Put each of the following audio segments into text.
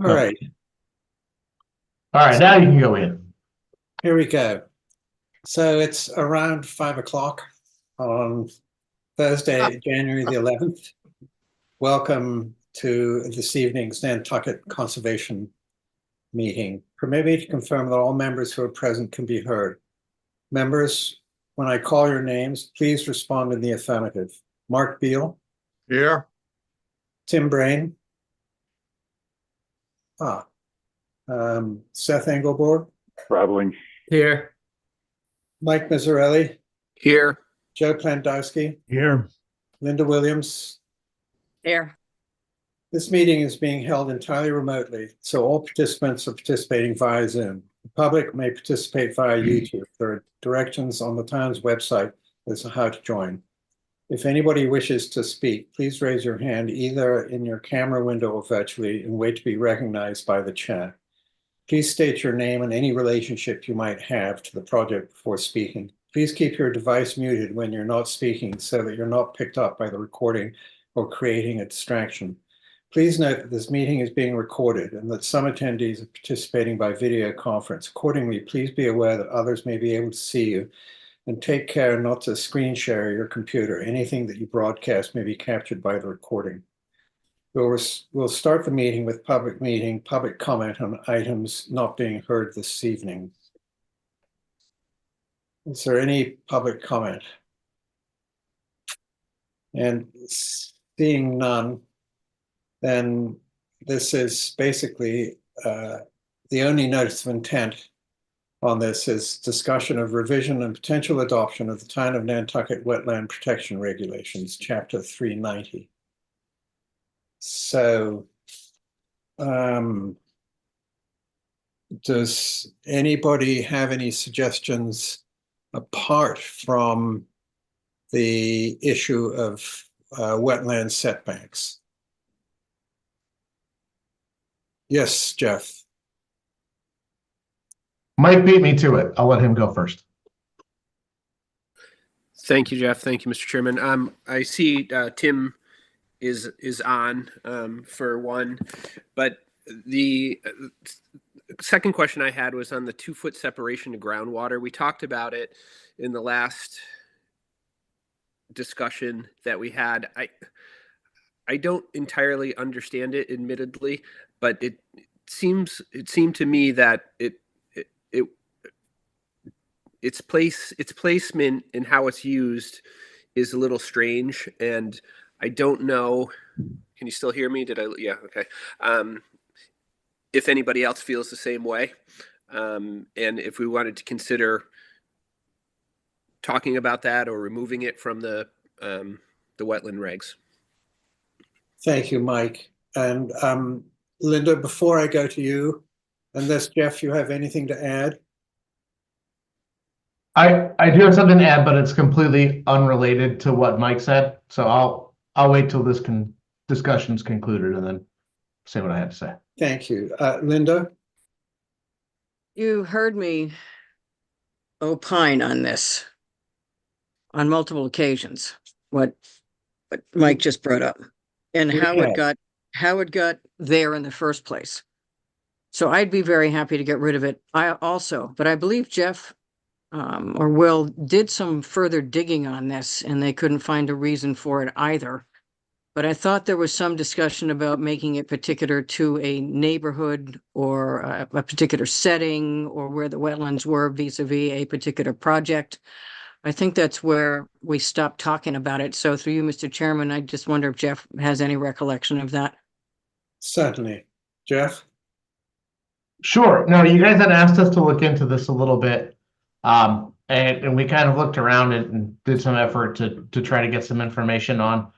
All Oh, right, all right, now you can go in. here we go. So it's around 5 o'clock on Thursday, January the 11th. Welcome to this evening's Nantucket Conservation meeting. Permit me to confirm that all members who are present can be heard. Members, when I call your names, please respond in the affirmative. Mark Beal, Here. Tim Brain, Seth Engelborg, Traveling. Here. Mike Mazzarelli, Here. Joe Klandowski, Here. Linda Williams. There. This meeting is being held entirely remotely, so all participants are participating via Zoom. The public may participate via YouTube. There are directions on the town's website as to how to join. If anybody wishes to speak, please raise your hand either in your camera window or virtually and wait to be recognized by the chat. Please state your name and any relationship you might have to the project before speaking. Please keep your device muted when you're not speaking so that you're not picked up by the recording or creating a distraction. Please note that this meeting is being recorded and that some attendees are participating by video conference. Accordingly, please be aware that others may be able to see you, and take care not to screen share your computer. Anything that you broadcast may be captured by the recording. We'll start the meeting with public comment on items not being heard this evening. Is there any public comment? And seeing none, then this is basically the only notice of intent on this is discussion of revision and potential adoption of the Town of Nantucket Wetland Protection Regulations, Chapter 390. So, does anybody have any suggestions apart from the issue of wetland setbacks? Yes, Jeff. Mike beat me to it. I'll let him go first. Thank you, Jeff. Thank you, Mr. Chairman. I see Tim is on for one, but the second question I had was on the 2-foot separation to groundwater. We talked about it in the last discussion that we had. I don't entirely understand it, admittedly, but it seemed to me that its placement and how it's used is a little strange, and I don't know. Can you still hear me? Yeah, okay. If anybody else feels the same way, and if we wanted to consider talking about that or removing it from the wetland regs. Thank you, Mike. And Linda, before I go to you, unless Jeff, you have anything to add? I do have something to add, but it's completely unrelated to what Mike said. So I'll wait till this discussion's concluded and then say what I have to say. Thank you. Linda? You heard me opine on this on multiple occasions, what Mike just brought up and how it got there in the first place. So I'd be very happy to get rid of it. But I believe Jeff or Will did some further digging on this and they couldn't find a reason for it either. But I thought there was some discussion about making it particular to a neighborhood or a particular setting or where the wetlands were vis-a-vis a particular project. I think that's where we stopped talking about it. So through you, Mr. Chairman, I just wonder if Jeff has any recollection of that. Certainly. Jeff? Sure. No, you guys had asked us to look into this a little bit. And we kind of looked around and did some effort to try to get some information on,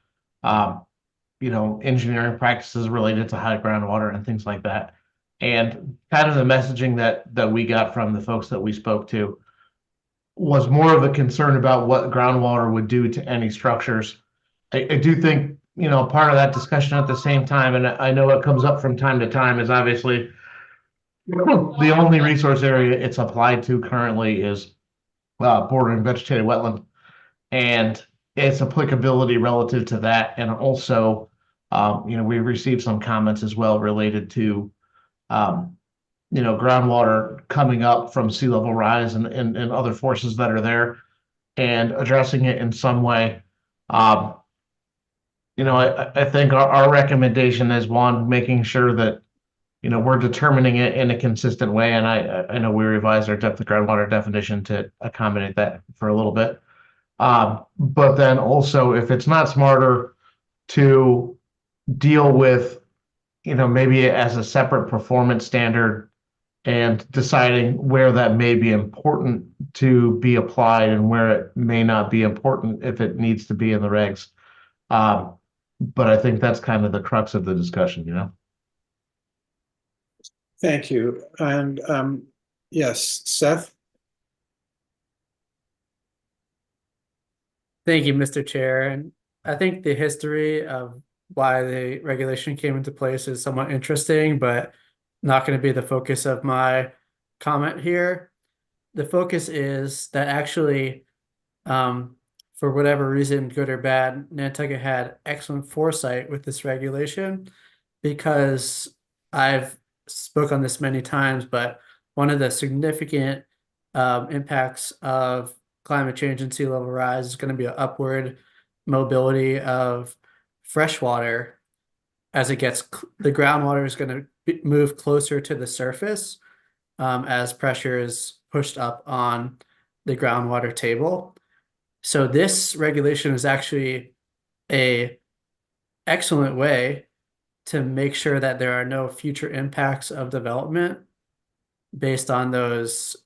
engineering practices related to high groundwater and things like that. And kind of the messaging that we got from the folks that we spoke to was more of a concern about what groundwater would do to any structures. I do think, part of that discussion at the same time, and I know it comes up from time to time, is obviously the only resource area it's applied to currently is bordering vegetated wetland, and its applicability relative to that. And also, we've received some comments as well related to groundwater coming up from sea level rise and other forces that are there and addressing it in some way. I think our recommendation is one, making sure that, we're determining it in a consistent way. And I know we revised our depth of groundwater definition to accommodate that for a little bit. But then also, if it's not smarter to deal with, maybe as a separate performance standard and deciding where that may be important to be applied and where it may not be important if it needs to be in the regs. But I think that's kind of the crux of the discussion. Thank you. And yes, Seth? Thank you, Mr. Chair. And I think the history of why the regulation came into place is somewhat interesting, but not going to be the focus of my comment here. The focus is that actually, for whatever reason, good or bad, Nantucket had excellent foresight with this regulation, because I've spoke on this many times, but one of the significant impacts of climate change and sea level rise is going to be an upward mobility of freshwater as it gets, the groundwater is going to move closer to the surface as pressure is pushed up on the groundwater table. So this regulation is actually a excellent way to make sure that there are no future impacts of development based on those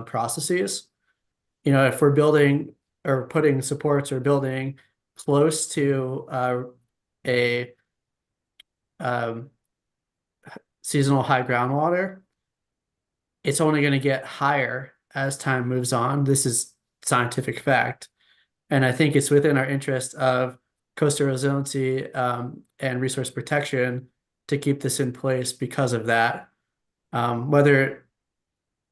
processes. If we're building or putting supports or building close to a seasonal high groundwater, it's only going to get higher as time moves on. This is scientific fact. And I think it's within our interest of coastal resiliency and resource protection to keep this in place because of that. Whether it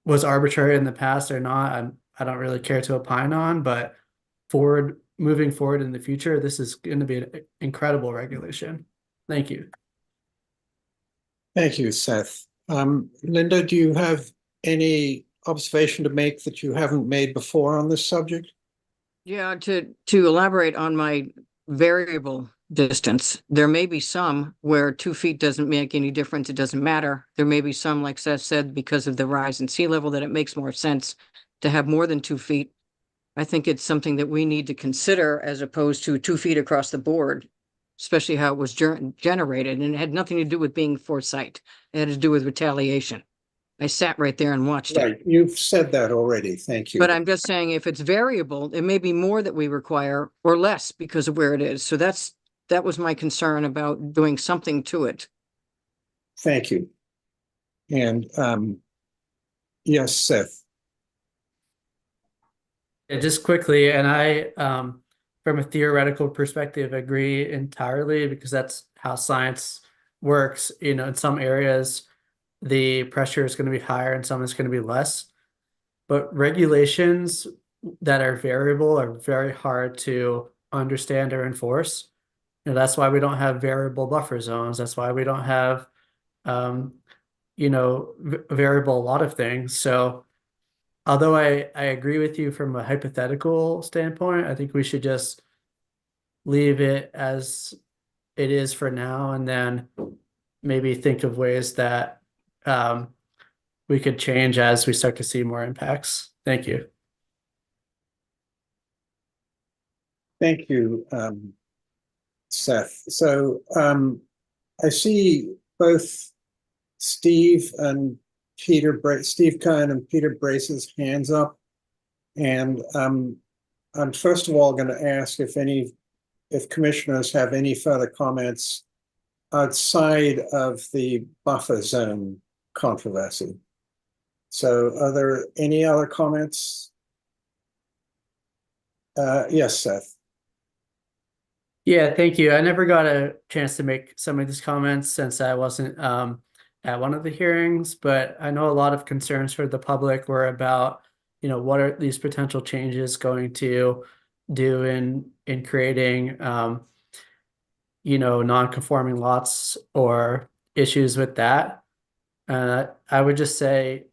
was arbitrary in the past or not, I don't really care to opine on, but moving forward in the future, this is going to be an incredible regulation. Thank you. Thank you, Seth. Linda, do you have any observation to make that you haven't made before on this subject? Yeah, to elaborate on my variable distance, there may be some where 2 feet doesn't make any difference. It doesn't matter. There may be some, like Seth said, because of the rise in sea level, that it makes more sense to have more than 2 feet. I think it's something that we need to consider as opposed to 2 feet across the board, especially how it was generated. And it had nothing to do with being foresight. It had to do with retaliation. I sat right there and watched it. Right, you've said that already. Thank you. But I'm just saying, if it's variable, it may be more that we require or less because of where it is. So that was my concern about doing something to it. Thank you. And yes, Seth. Yeah, just quickly, and I, from a theoretical perspective, agree entirely, because that's how science works. In some areas, the pressure is going to be higher and some is going to be less. But regulations that are variable are very hard to understand or enforce. That's why we don't have variable buffer zones. That's why we don't have, variable a lot of things. So although I agree with you from a hypothetical standpoint, I think we should just leave it as it is for now, and then maybe think of ways that we could change as we start to see more impacts. Thank you. Thank you, Seth. So I see both Steve Kine and Peter Brace's hands up. And I'm first of all going to ask if commissioners have any further comments outside of the buffer zone controversy. So are there any other comments? Yes, Seth. Yeah, thank you. I never got a chance to make some of these comments since I wasn't at one of the hearings, but I know a lot of concerns for the public were about, what are these potential changes going to do in creating, non-conforming lots or issues with that. I would just say,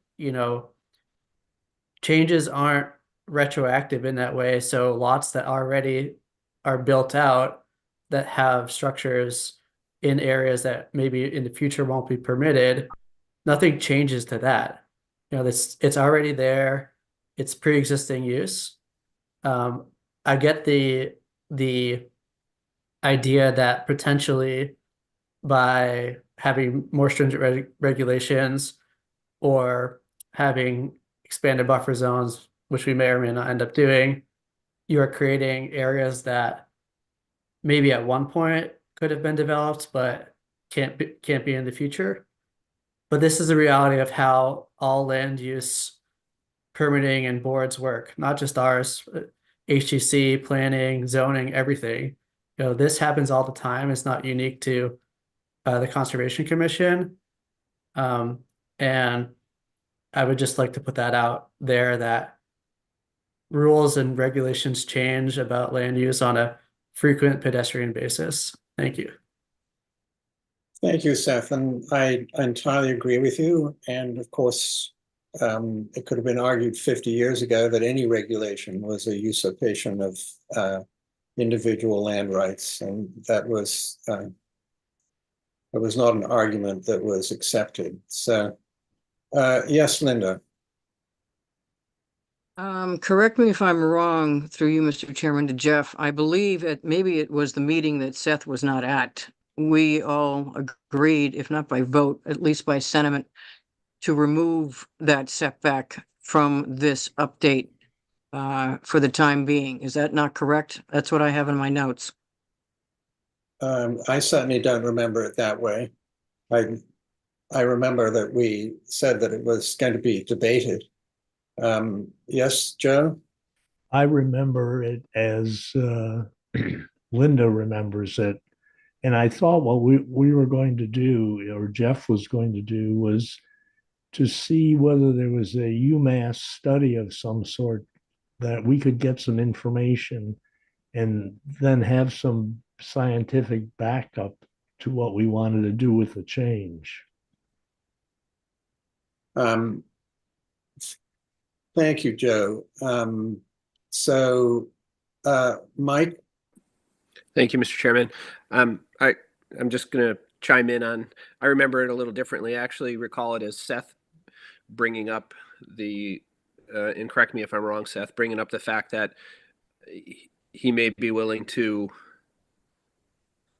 changes aren't retroactive in that way. So lots that already are built out that have structures in areas that maybe in the future won't be permitted, nothing changes to that. This it's already there. It's pre-existing use. Um, I get the idea that potentially by having more stringent regulations or having expanded buffer zones, which we may or may not end up doing, you are creating areas that maybe at one point could have been developed, but can't be in the future. But this is the reality of how all land use permitting and boards work, not just ours, HGC, planning, zoning, everything. This happens all the time. It's not unique to the Conservation Commission. And I would just like to put that out there that rules and regulations change about land use on a frequent pedestrian basis. Thank you. Thank you, Seth, and I entirely agree with you. And of course, it could have been argued 50 years ago that any regulation was a usurpation of individual land rights, and that was not an argument that was accepted. So, yes, Linda. Correct me if I'm wrong, through you, Mr. Chairman, to Jeff. I believe maybe it was the meeting that Seth was not at. We all agreed, if not by vote, at least by sentiment, to remove that setback from this update for the time being. Is that not correct? That's what I have in my notes. I certainly don't remember it that way. I remember that we said that it was going to be debated. Yes, Joe? I remember it as Linda remembers it. And I thought what we were going to do, or Jeff was going to do, was to see whether there was a UMass study of some sort that we could get some information and then have some scientific backup to what we wanted to do with the change. Thank you, Joe. Mike? Thank you, Mr. Chairman. I'm just going to chime in on, I remember it a little differently. I actually recall it as Seth bringing up and correct me if I'm wrong, Seth, bringing up the fact that he may be willing to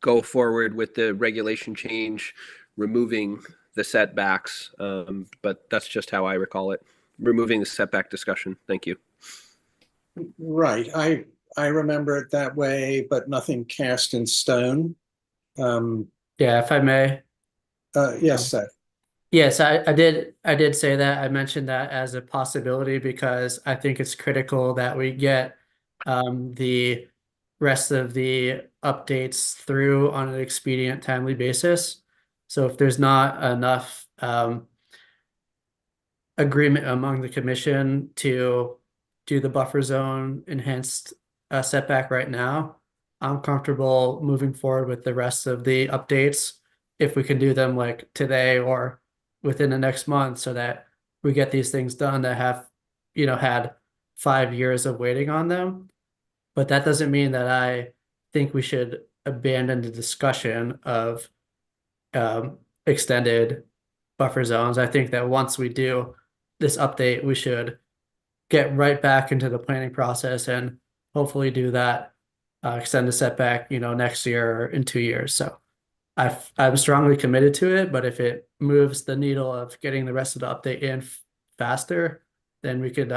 go forward with the regulation change, removing the setbacks. But that's just how I recall it, removing the setback discussion. Thank you. Right. I remember it that way, but nothing cast in stone. Yeah, if I may. Yes, Seth. Yes, I did say that. I mentioned that as a possibility because I think it's critical that we get the rest of the updates through on an expedient, timely basis. So if there's not enough agreement among the commission to do the buffer zone enhanced setback right now, I'm comfortable moving forward with the rest of the updates if we can do them like today or within the next month so that we get these things done that have, had 5 years of waiting on them. But that doesn't mean that I think we should abandon the discussion of extended buffer zones. I think that once we do this update, we should get right back into the planning process and hopefully do that, extend the setback, next year or in 2 years. So I'm strongly committed to it, but if it moves the needle of getting the rest of the update in faster, then we could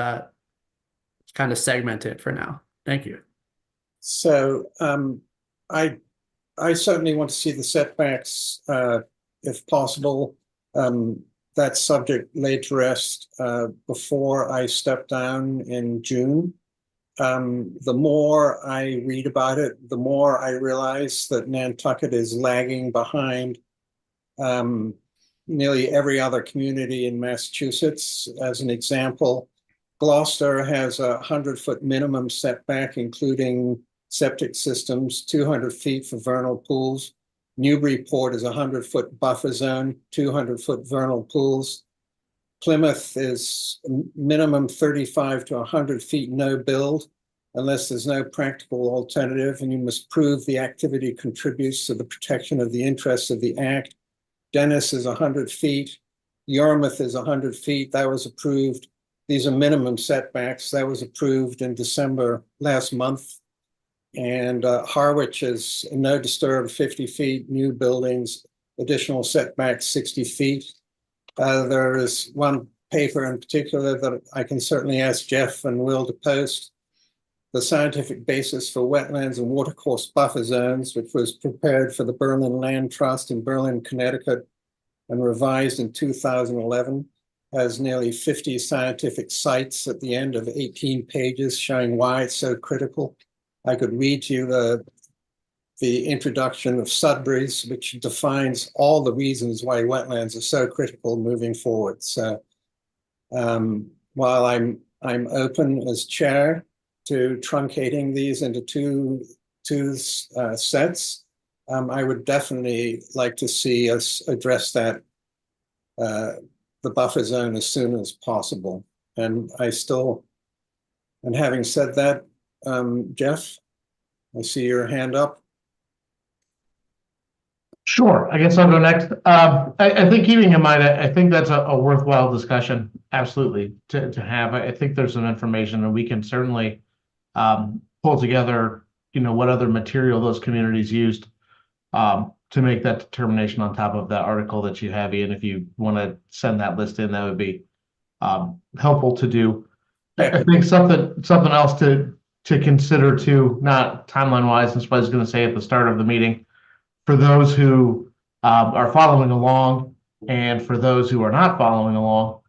kind of segment it for now. Thank you. So I certainly want to see the setbacks if possible. That subject laid to rest before I step down in June. The more I read about it, the more I realize that Nantucket is lagging behind nearly every other community in Massachusetts. As an example, Gloucester has a 100-foot minimum setback, including septic systems, 200 feet for vernal pools, Newburyport is a 100-foot buffer zone, 200-foot vernal pools. Plymouth is minimum 35 to 100 feet no build, unless there's no practical alternative, and you must prove the activity contributes to the protection of the interests of the Act. Dennis is 100 feet. Yarmouth is 100 feet. That was approved. These are minimum setbacks. That was approved in December last month. And Harwich is no disturb 50 feet, new buildings, additional setbacks 60 feet. There is one paper in particular that I can certainly ask Jeff and Will to post. The scientific basis for wetlands and watercourse buffer zones, which was prepared for the Berlin Land Trust in Berlin, Connecticut, and revised in 2011, has nearly 50 scientific sites at the end of 18 pages showing why it's so critical. I could read to you the introduction of Sudbury's, which defines all the reasons why wetlands are so critical moving forward. So while I'm open as chair to truncating these into two sets, I would definitely like to see us address that the buffer zone as soon as possible. And having said that, Jeff, I see your hand up. Sure, I guess I'll go next. I think keeping in mind, I think that's a worthwhile discussion, absolutely, to have. I think there's some information and we can certainly pull together, what other material those communities used to make that determination on top of that article that you have, Ian. If you want to send that list in, that would be helpful to do. I think something else to consider too, not timeline wise, that's what I was going to say at the start of the meeting, for those who are following along and for those who are not following along.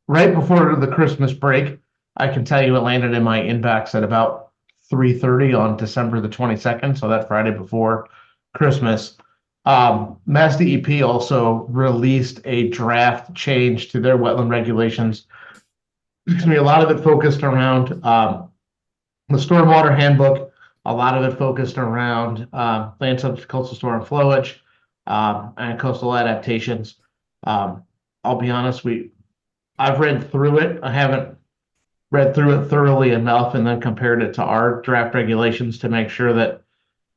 Right before the Christmas break, I can tell you it landed in my inbox at about 3:30 on December the 22nd, so that Friday before Christmas. Mass DEP also released a draft change to their wetland regulations. To me, a lot of it focused around the stormwater handbook, a lot of it focused around land subject to coastal storm flowage and coastal adaptations. I'll be honest, I've read through it. I haven't read through it thoroughly enough and then compared it to our draft regulations to make sure that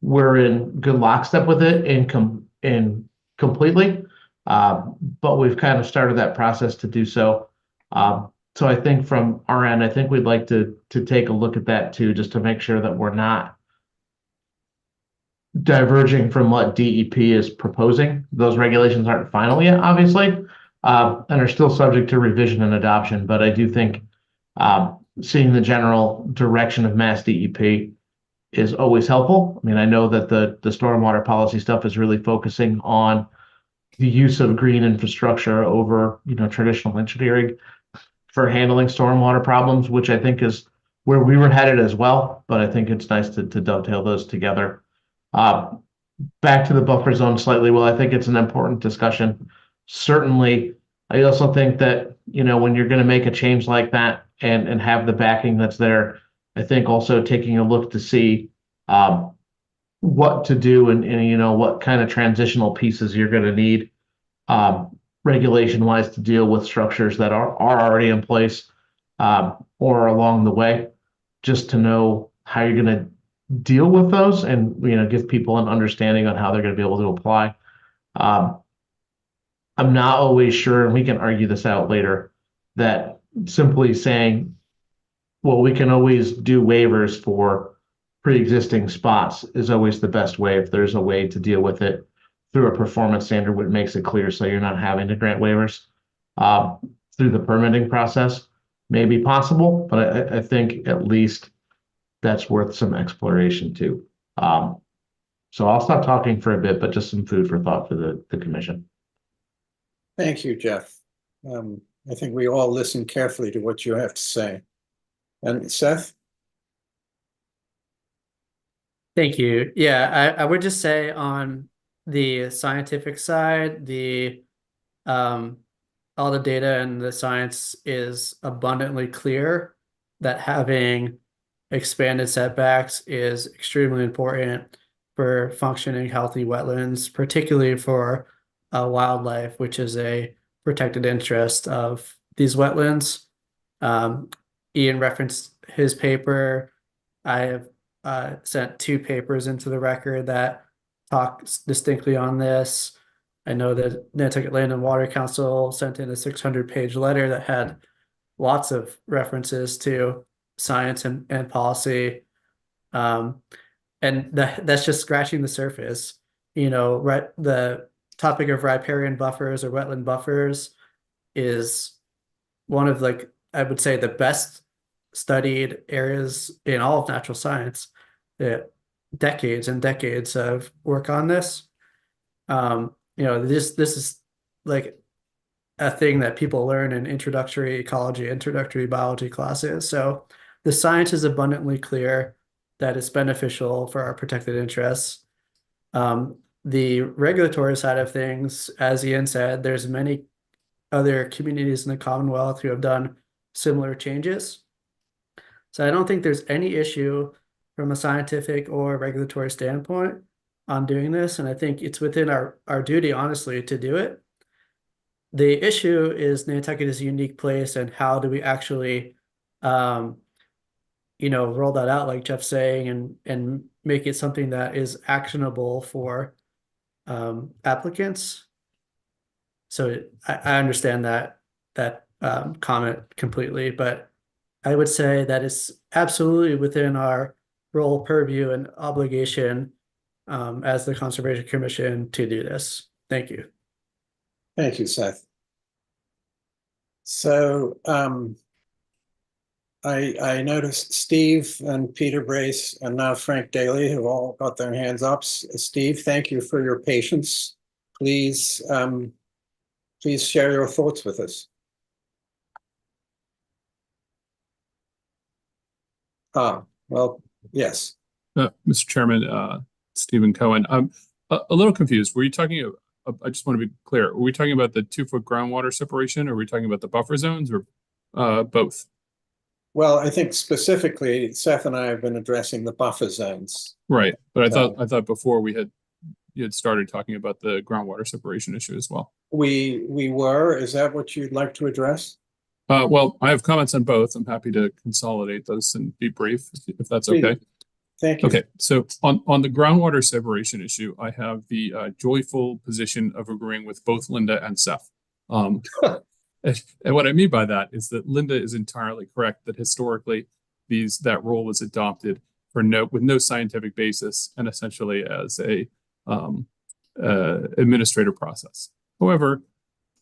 we're in good lockstep with it in completely. But we've kind of started that process to do so. So I think from our end, I think we'd like to take a look at that too, just to make sure that we're not diverging from what DEP is proposing. Those regulations aren't final yet, obviously, and are still subject to revision and adoption. But I do think seeing the general direction of Mass DEP is always helpful. I mean, I know that the stormwater policy stuff is really focusing on the use of green infrastructure over, traditional engineering for handling stormwater problems, which I think is where we were headed as well. But I think it's nice to dovetail those together. Back to the buffer zone slightly. Well, I think it's an important discussion. Certainly, I also think that, when you're going to make a change like that and have the backing that's there, I think also taking a look to see what to do and what kind of transitional pieces you're going to need regulation wise to deal with structures that are already in place or along the way, just to know how you're going to deal with those and give people an understanding on how they're going to be able to apply. I'm not always sure, and we can argue this out later, that simply saying, well, we can always do waivers for pre-existing spots is always the best way. If there's a way to deal with it through a performance standard, which makes it clear so you're not having to grant waivers through the permitting process, may be possible, but I think at least that's worth some exploration too. So I'll stop talking for a bit, but just some food for thought for the commission. Thank you, Jeff. I think we all listen carefully to what you have to say. And Seth? Thank you. Yeah, I would just say on the scientific side, all the data and the science is abundantly clear that having expanded setbacks is extremely important. for functioning healthy wetlands, particularly for wildlife, which is a protected interest of these wetlands. Ian referenced his paper. I have sent 2 papers into the record that talk distinctly on this. I know that Nantucket Land and Water Council sent in a 600-page letter that had lots of references to science and policy. And that's just scratching the surface. You know, the topic of riparian buffers or wetland buffers is one of, like, I would say, the best studied areas in all of natural science. Decades and decades of work on this. You know, this is like a thing that people learn in introductory ecology, introductory biology classes. So the science is abundantly clear that it's beneficial for our protected interests. The regulatory side of things, as Ian said, there's many other communities in the Commonwealth who have done similar changes. So I don't think there's any issue from a scientific or regulatory standpoint on doing this. And I think it's within our duty, honestly, to do it. The issue is Nantucket is a unique place, and how do we actually, you know, roll that out, like Jeff's saying, and make it something that is actionable for applicants. So I understand that comment completely, but I would say that it's absolutely within our role, purview, and obligation as the Conservation Commission to do this. Thank you. Thank you, Seth. So I noticed Steve and Peter Brace and now Frank Daly have all got their hands up. Steve, thank you for your patience. Please, please share your thoughts with us. Well, yes. Mr. Chairman, Stephen Cohen, I'm a little confused. Were you talking, I just want to be clear, were we talking about the 2-foot groundwater separation, or were we talking about the buffer zones, or both? Well, I think specifically Seth and I have been addressing the buffer zones. Right, but I thought before you had started talking about the groundwater separation issue as well. We were. Is that what you'd like to address? Well, I have comments on both. I'm happy to consolidate those and be brief if that's okay. Thank you. Okay, so on the groundwater separation issue, I have the joyful position of agreeing with both Linda and Seth. And what I mean by that is that Linda is entirely correct that historically that rule was adopted with no scientific basis and essentially as a administrative process. However,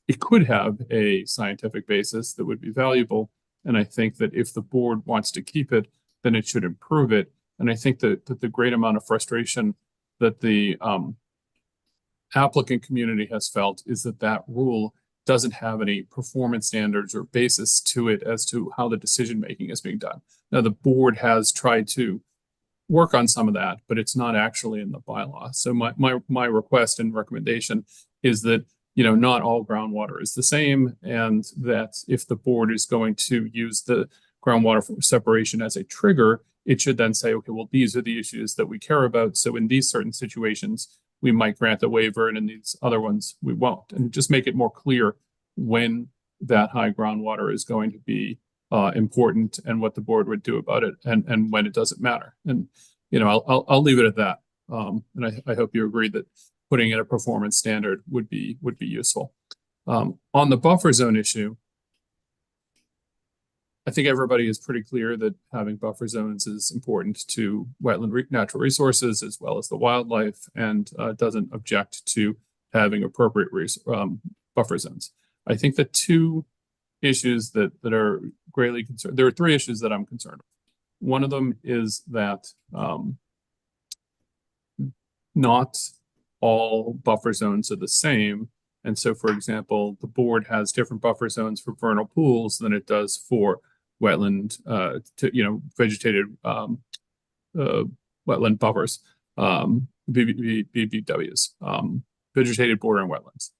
it could have a scientific basis that would be valuable, and I think that if the board wants to keep it, then it should improve it. And I think that the great amount of frustration that the applicant community has felt is that rule doesn't have any performance standards or basis to it as to how the decision making is being done. Now, the board has tried to work on some of that, but it's not actually in the bylaw. So my request and recommendation is that, you know, not all groundwater is the same, and that if the board is going to use the groundwater separation as a trigger, it should then say, okay, well, these are the issues that we care about. So in these certain situations, we might grant a waiver, and in these other ones, we won't. And just make it more clear when that high groundwater is going to be important and what the board would do about it, and when it doesn't matter. And, you know, I'll leave it at that. And I hope you agree that putting in a performance standard would be useful. On the buffer zone issue, I think everybody is pretty clear that having buffer zones is important to wetland natural resources as well as the wildlife, and doesn't object to having appropriate buffer zones. I think the 2 issues that are greatly concerned, there are 3 issues that I'm concerned with. One of them is that not all buffer zones are the same. And so, for example, the board has different buffer zones for vernal pools than it does for wetland, vegetated wetland buffers, BBWs, vegetated bordering wetlands,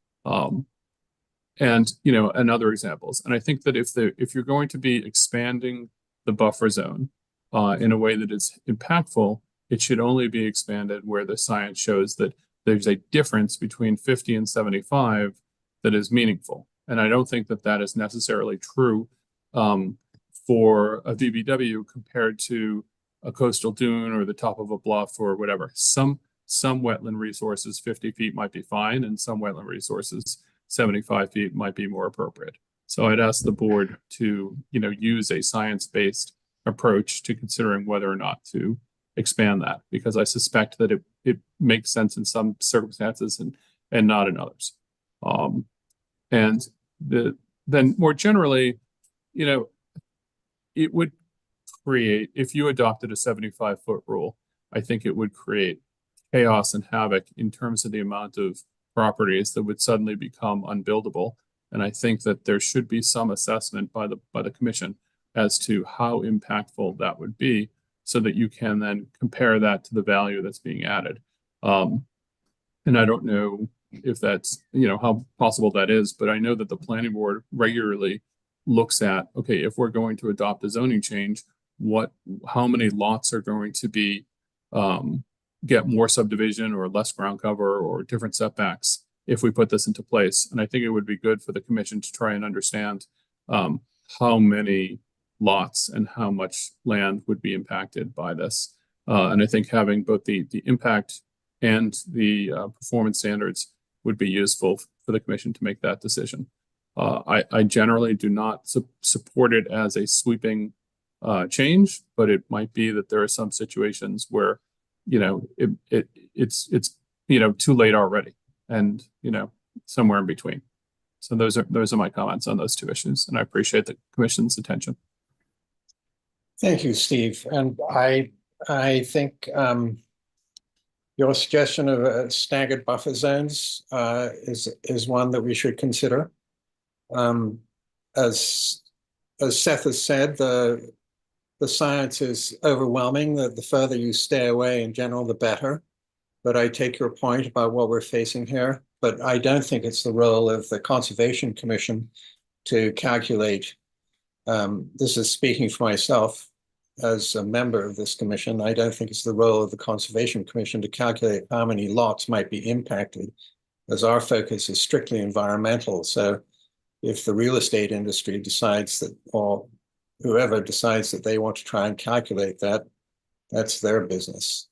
and other examples. And I think that if you're going to be expanding the buffer zone in a way that is impactful, it should only be expanded where the science shows that there's a difference between 50 and 75 that is meaningful. And I don't think that that is necessarily true for a VBW compared to a coastal dune or the top of a bluff or whatever. Some wetland resources, 50 feet might be fine, and some wetland resources, 75 feet might be more appropriate. So I'd ask the board to, use a science-based approach to considering whether or not to expand that, because I suspect that it makes sense in some circumstances and not in others. Then more generally, it would create, if you adopted a 75-foot rule, I think it would create chaos and havoc in terms of the amount of properties that would suddenly become unbuildable. And I think that there should be some assessment by the commission as to how impactful that would be, so that you can then compare that to the value that's being added. And I don't know if that's, how possible that is, but I know that the planning board regularly looks at, okay, if we're going to adopt a zoning change, how many lots are going to be, get more subdivision or less ground cover or different setbacks if we put this into place. And I think it would be good for the commission to try and understand how many lots and how much land would be impacted by this. And I think having both the impact and the performance standards would be useful for the commission to make that decision. I generally do not support it as a sweeping change, but it might be that there are some situations where, it's too late already, and, somewhere in between. So those are my comments on those two issues, and I appreciate the commission's attention. Thank you, Steve. And I think your suggestion of staggered buffer zones is one that we should consider. As Seth has said, the science is overwhelming. That the further you stay away in general, the better. But I take your point about what we're facing here. But I don't think it's the role of the Conservation Commission to calculate. This is speaking for myself as a member of this commission. I don't think it's the role of the Conservation Commission to calculate how many lots might be impacted, as our focus is strictly environmental. So if the real estate industry decides that, or whoever decides that they want to try and calculate that, that's their business.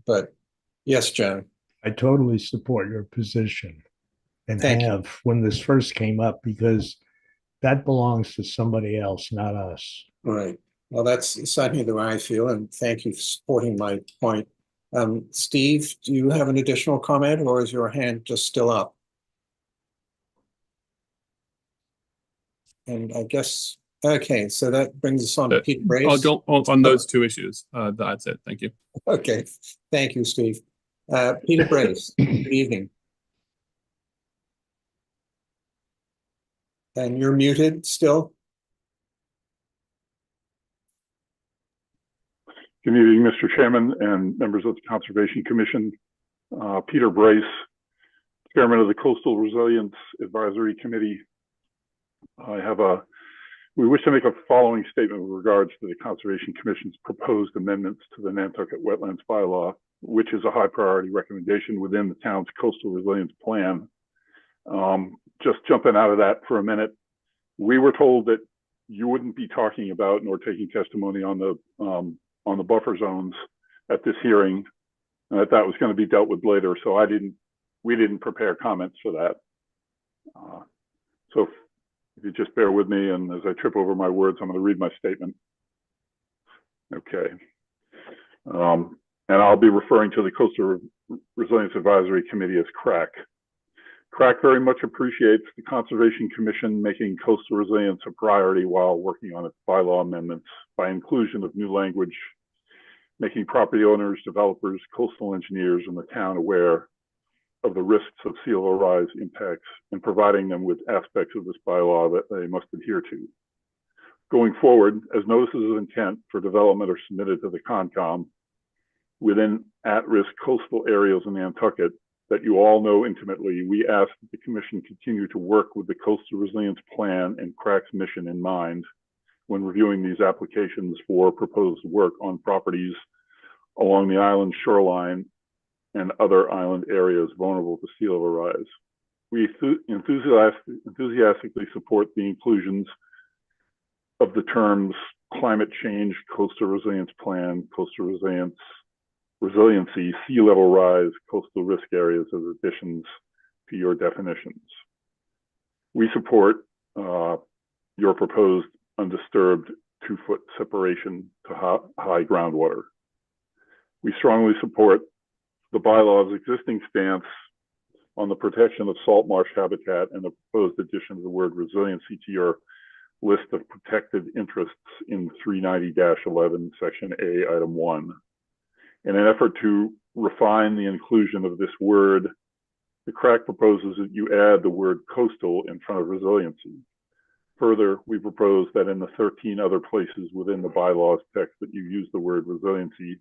But yes, Joan. I totally support your position, and Thank have when this first came up, because that belongs to somebody else, not us. Right. Well, that's certainly the way I feel, and thank you for supporting my point. Steve, do you have an additional comment, or is your hand just still up? And I guess, okay, so that brings us on to Peter Brace. On those two issues, that's it. Thank you. Okay, thank you, Steve. Peter Brace, good evening. And you're muted still? Good evening, Mr. Chairman and members of the Conservation Commission. Peter Brace, Chairman of the Coastal Resilience Advisory Committee. We wish to make a following statement with regards to the Conservation Commission's proposed amendments to the Nantucket Wetlands Bylaw, which is a high priority recommendation within the town's Coastal Resilience Plan. Just jumping out of that for a minute, we were told that you wouldn't be talking about nor taking testimony on the buffer zones at this hearing, and that was going to be dealt with later. So we didn't prepare comments for that. So if you just bear with me, and as I trip over my words, I'm going to read my statement. Okay. And I'll be referring to the Coastal Resilience Advisory Committee as CRAC. CRAC very much appreciates the Conservation Commission making coastal resilience a priority while working on its bylaw amendments by inclusion of new language, making property owners, developers, coastal engineers, and the town aware of the risks of sea level rise impacts, and providing them with aspects of this bylaw that they must adhere to. Going forward, as notices of intent for development are submitted to the CONCOM within at-risk coastal areas in Nantucket that you all know intimately, we ask that the Commission continue to work with the Coastal Resilience Plan and CRAC's mission in mind when reviewing these applications for proposed work on properties along the island shoreline and other island areas vulnerable to sea level rise. We enthusiastically support the inclusions of the terms climate change, coastal resilience plan, coastal resiliency, sea level rise, coastal risk areas as additions to your definitions. We support your proposed undisturbed 2-foot separation to high groundwater. We strongly support the bylaw's existing stance on the protection of salt marsh habitat and the proposed addition of the word resiliency to your list of protected interests in 390-11, section A, item 1. In an effort to refine the inclusion of this word, the CRAC proposes that you add the word coastal in front of resiliency. Further, we propose that in the 13 other places within the bylaws text that you use the word resiliency,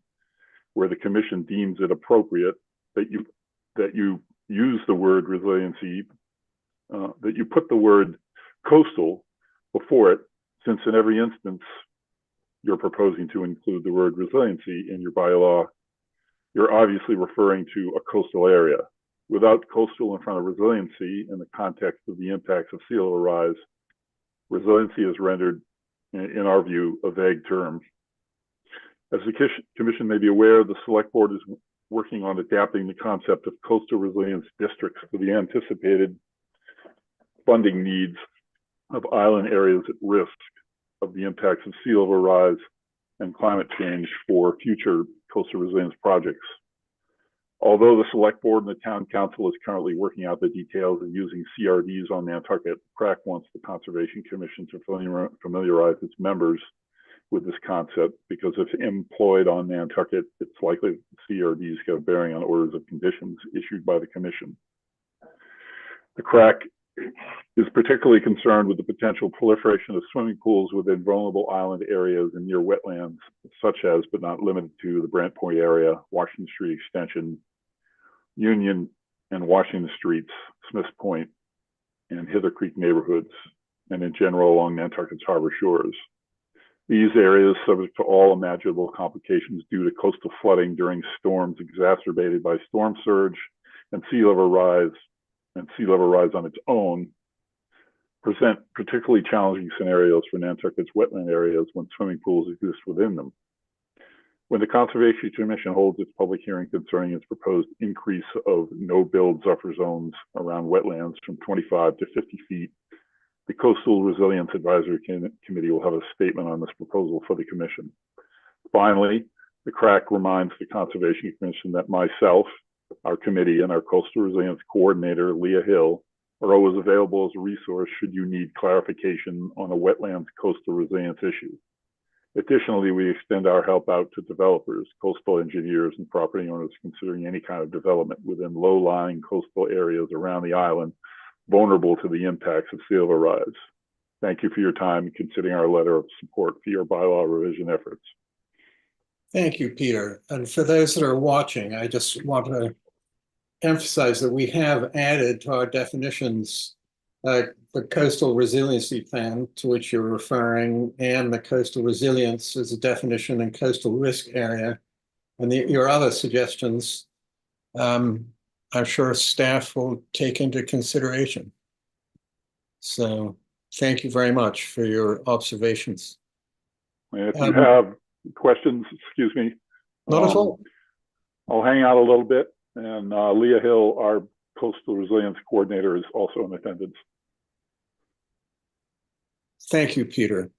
where the commission deems it appropriate, that you use the word resiliency, that you put the word coastal before it, since in every instance you're proposing to include the word resiliency in your bylaw, you're obviously referring to a coastal area. Without coastal in front of resiliency in the context of the impacts of sea level rise, resiliency is rendered, in our view, a vague term. As the commission may be aware, the select board is working on adapting the concept of coastal resilience districts to the anticipated funding needs of island areas at risk of the impacts of sea level rise and climate change for future coastal resilience projects. Although the select board and the town council is currently working out the details of using CRDs on Nantucket, CRAC wants the Conservation Commission to familiarize its members with this concept, because if employed on Nantucket, it's likely that CRDs have a bearing on orders of conditions issued by the commission. The CRAC is particularly concerned with the potential proliferation of swimming pools within vulnerable island areas and near wetlands, such as, but not limited to, the Brant Point area, Washington Street Extension, Union and Washington Streets, Smiths Point, and Hither Creek neighborhoods, and in general along Nantucket's harbor shores. These areas subject to all imaginable complications due to coastal flooding during storms exacerbated by storm surge and sea level rise on its own, present particularly challenging scenarios for Nantucket's wetland areas when swimming pools exist within them. When the Conservation Commission holds its public hearing concerning its proposed increase of no-build buffer zones around wetlands from 25 to 50 feet, the Coastal Resilience Advisory Committee will have a statement on this proposal for the Commission. Finally, the CRAC reminds the Conservation Commission that myself, our committee, and our Coastal Resilience Coordinator, Leah Hill, are always available as a resource should you need clarification on a wetlands coastal resilience issue. Additionally, we extend our help out to developers, coastal engineers, and property owners considering any kind of development within low-lying coastal areas around the island vulnerable to the impacts of sea level rise. Thank you for your time in considering our letter of support for your bylaw revision efforts. Thank you, Peter. And for those that are watching, I just want to emphasize that we have added to our definitions the coastal resiliency plan to which you're referring, and the coastal resilience as a definition in coastal risk area. And your other suggestions, I'm sure staff will take into consideration. So thank you very much for your observations. And if you have questions, excuse me. Not at all. I'll hang out a little bit, and Leah Hill, our Coastal Resilience Coordinator, is also in attendance. Thank you, Peter.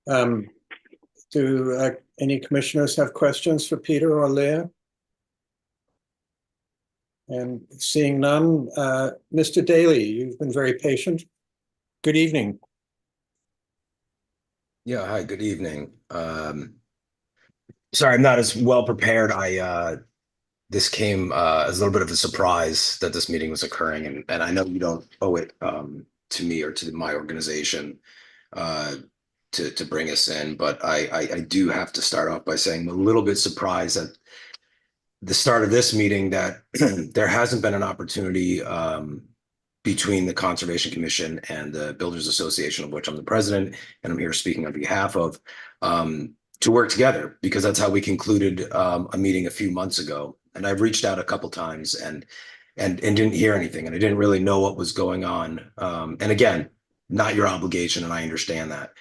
Do any commissioners have questions for Peter or Leah? And seeing none, Mr. Daly, you've been very patient. Good evening. Yeah, hi, good evening. Sorry, I'm not as well prepared. This came as a little bit of a surprise that this meeting was occurring, and I know you don't owe it to me or to my organization to bring us in, but I do have to start off by saying I'm a little bit surprised at the start of this meeting that there hasn't been an opportunity between the Conservation Commission and the Builders Association, of which I'm the president, and I'm here speaking on behalf of, to work together, because that's how we concluded a meeting a few months ago. And I've reached out a couple times and didn't hear anything, and I didn't really know what was going on. And again, not your obligation, and I understand that.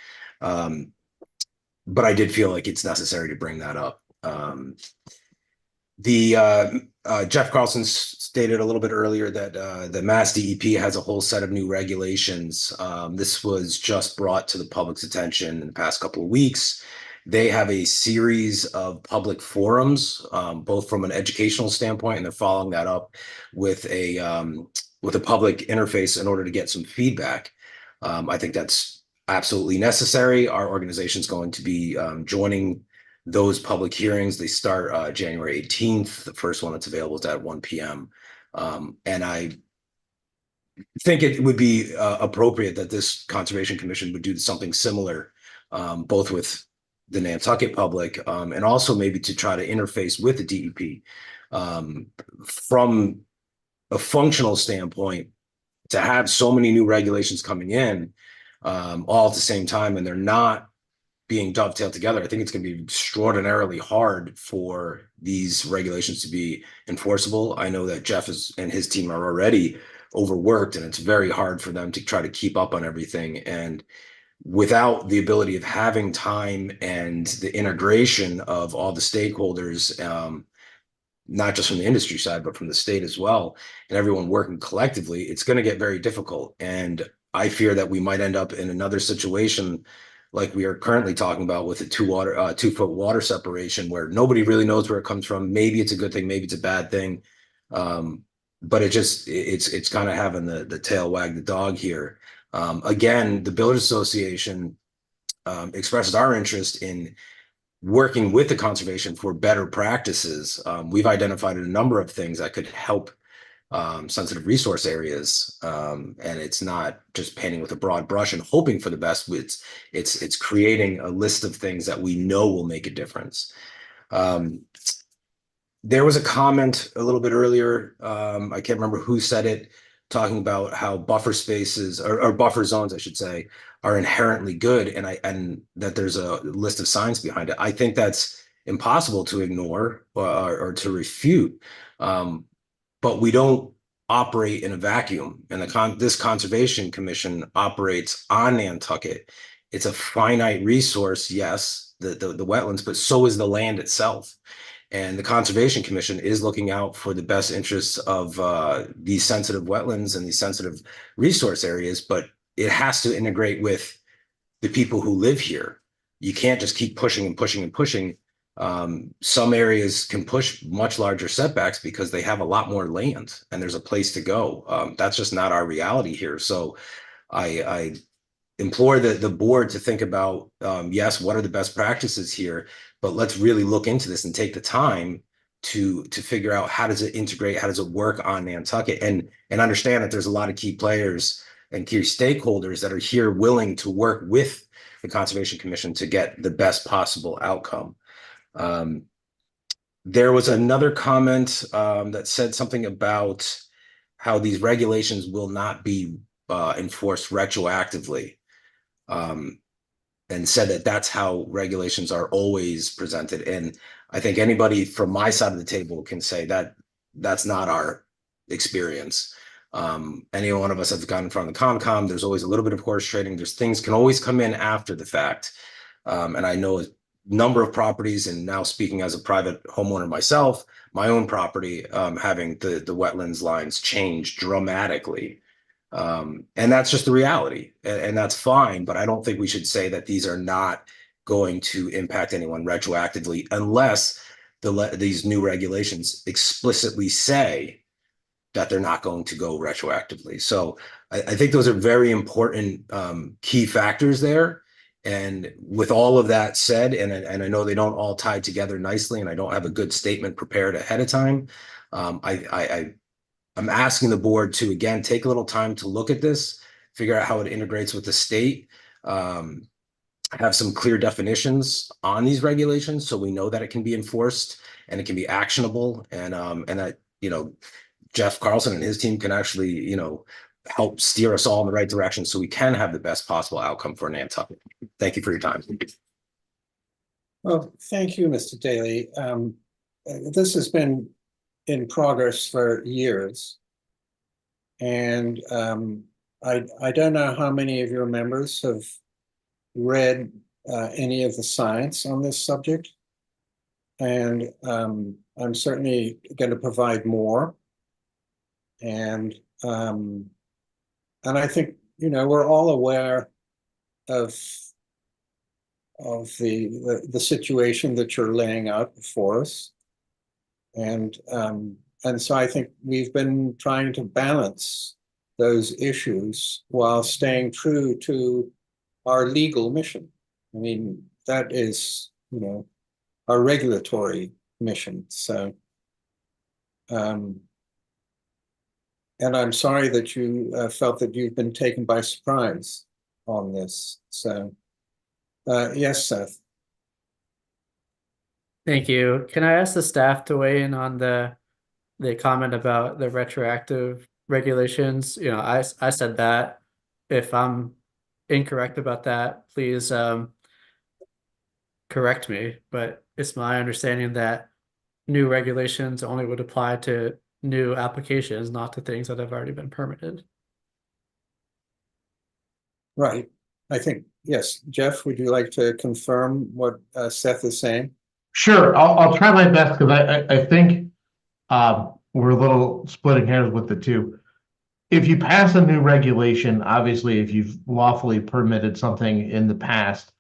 But I did feel like it's necessary to bring that up. Jeff Carlson stated a little bit earlier that the Mass DEP has a whole set of new regulations. This was just brought to the public's attention in the past couple of weeks. They have a series of public forums, both from an educational standpoint, and they're following that up with a public interface in order to get some feedback. I think that's absolutely necessary. Our organization is going to be joining those public hearings. They start January 18th. The first one that's available is at 1 p.m. And I think it would be appropriate that this Conservation Commission would do something similar, both with the Nantucket public and also maybe to try to interface with the DEP from a functional standpoint. To have so many new regulations coming in all at the same time, and they're not being dovetailed together, I think it's going to be extraordinarily hard for these regulations to be enforceable. I know that Jeff and his team are already overworked, and it's very hard for them to try to keep up on everything. And without the ability of having time and the integration of all the stakeholders, not just from the industry side, but from the state as well, and everyone working collectively, it's going to get very difficult. And I fear that we might end up in another situation like we are currently talking about with a 2-foot water separation, where nobody really knows where it comes from. Maybe it's a good thing, maybe it's a bad thing. But it's kind of having the tail wag the dog here. Again, the Builders Association expresses our interest in working with the conservation for better practices. We've identified a number of things that could help sensitive resource areas, and it's not just painting with a broad brush and hoping for the best. It's creating a list of things that we know will make a difference. There was a comment a little bit earlier, I can't remember who said it, talking about how buffer spaces or buffer zones, I should say, are inherently good, and that there's a list of science behind it. I think that's impossible to ignore or to refute. But we don't operate in a vacuum, and this Conservation Commission operates on Nantucket. It's a finite resource, yes, the wetlands, but so is the land itself. And the Conservation Commission is looking out for the best interests of these sensitive wetlands and these sensitive resource areas, but it has to integrate with the people who live here. You can't just keep pushing and pushing and pushing. Some areas can push much larger setbacks because they have a lot more land and there's a place to go. That's just not our reality here. So I implore the board to think about, yes, what are the best practices here, but let's really look into this and take the time to figure out how does it integrate, how does it work on Nantucket, and understand that there's a lot of key players and key stakeholders that are here willing to work with the Conservation Commission to get the best possible outcome. There was another comment that said something about how these regulations will not be enforced retroactively, and said that that's how regulations are always presented. And I think anybody from my side of the table can say that that's not our experience. Any one of us have gone in front of the COMCOM. There's always a little bit of horse trading. There's things can always come in after the fact. And I know a number of properties, and now speaking as a private homeowner myself, my own property, having the wetlands lines change dramatically. And that's just the reality, and that's fine. But I don't think we should say that these are not going to impact anyone retroactively unless these new regulations explicitly say that they're not going to go retroactively. So I think those are very important key factors there. And with all of that said, and I know they don't all tie together nicely, and I don't have a good statement prepared ahead of time, I'm asking the board to, again, take a little time to look at this, figure out how it integrates with the state, have some clear definitions on these regulations so we know that it can be enforced and it can be actionable, and that, Jeff Carlson and his team can actually, help steer us all in the right direction so we can have the best possible outcome for Nantucket. Thank you for your time. Well, thank you, Mr. Daly. This has been in progress for years. And I don't know how many of your members have read any of the science on this subject. And I'm certainly going to provide more. And I think, you know, we're all aware of the situation that you're laying out before us. And so I think we've been trying to balance those issues while staying true to our legal mission. I mean, that is, you know, our regulatory mission. So, and I'm sorry that you felt that you've been taken by surprise on this. So, yes, Seth. Thank you. Can I ask the staff to weigh in on the comment about the retroactive regulations? You know, I said that. If I'm incorrect about that, please correct me. But it's my understanding that new regulations only would apply to new applications, not to things that have already been permitted. Right. I think, yes. Jeff, would you like to confirm what Seth is saying? Sure, I'll try my best because I think we're a little splitting hairs with the two. If you pass a new regulation, obviously, if you've lawfully permitted something in the past,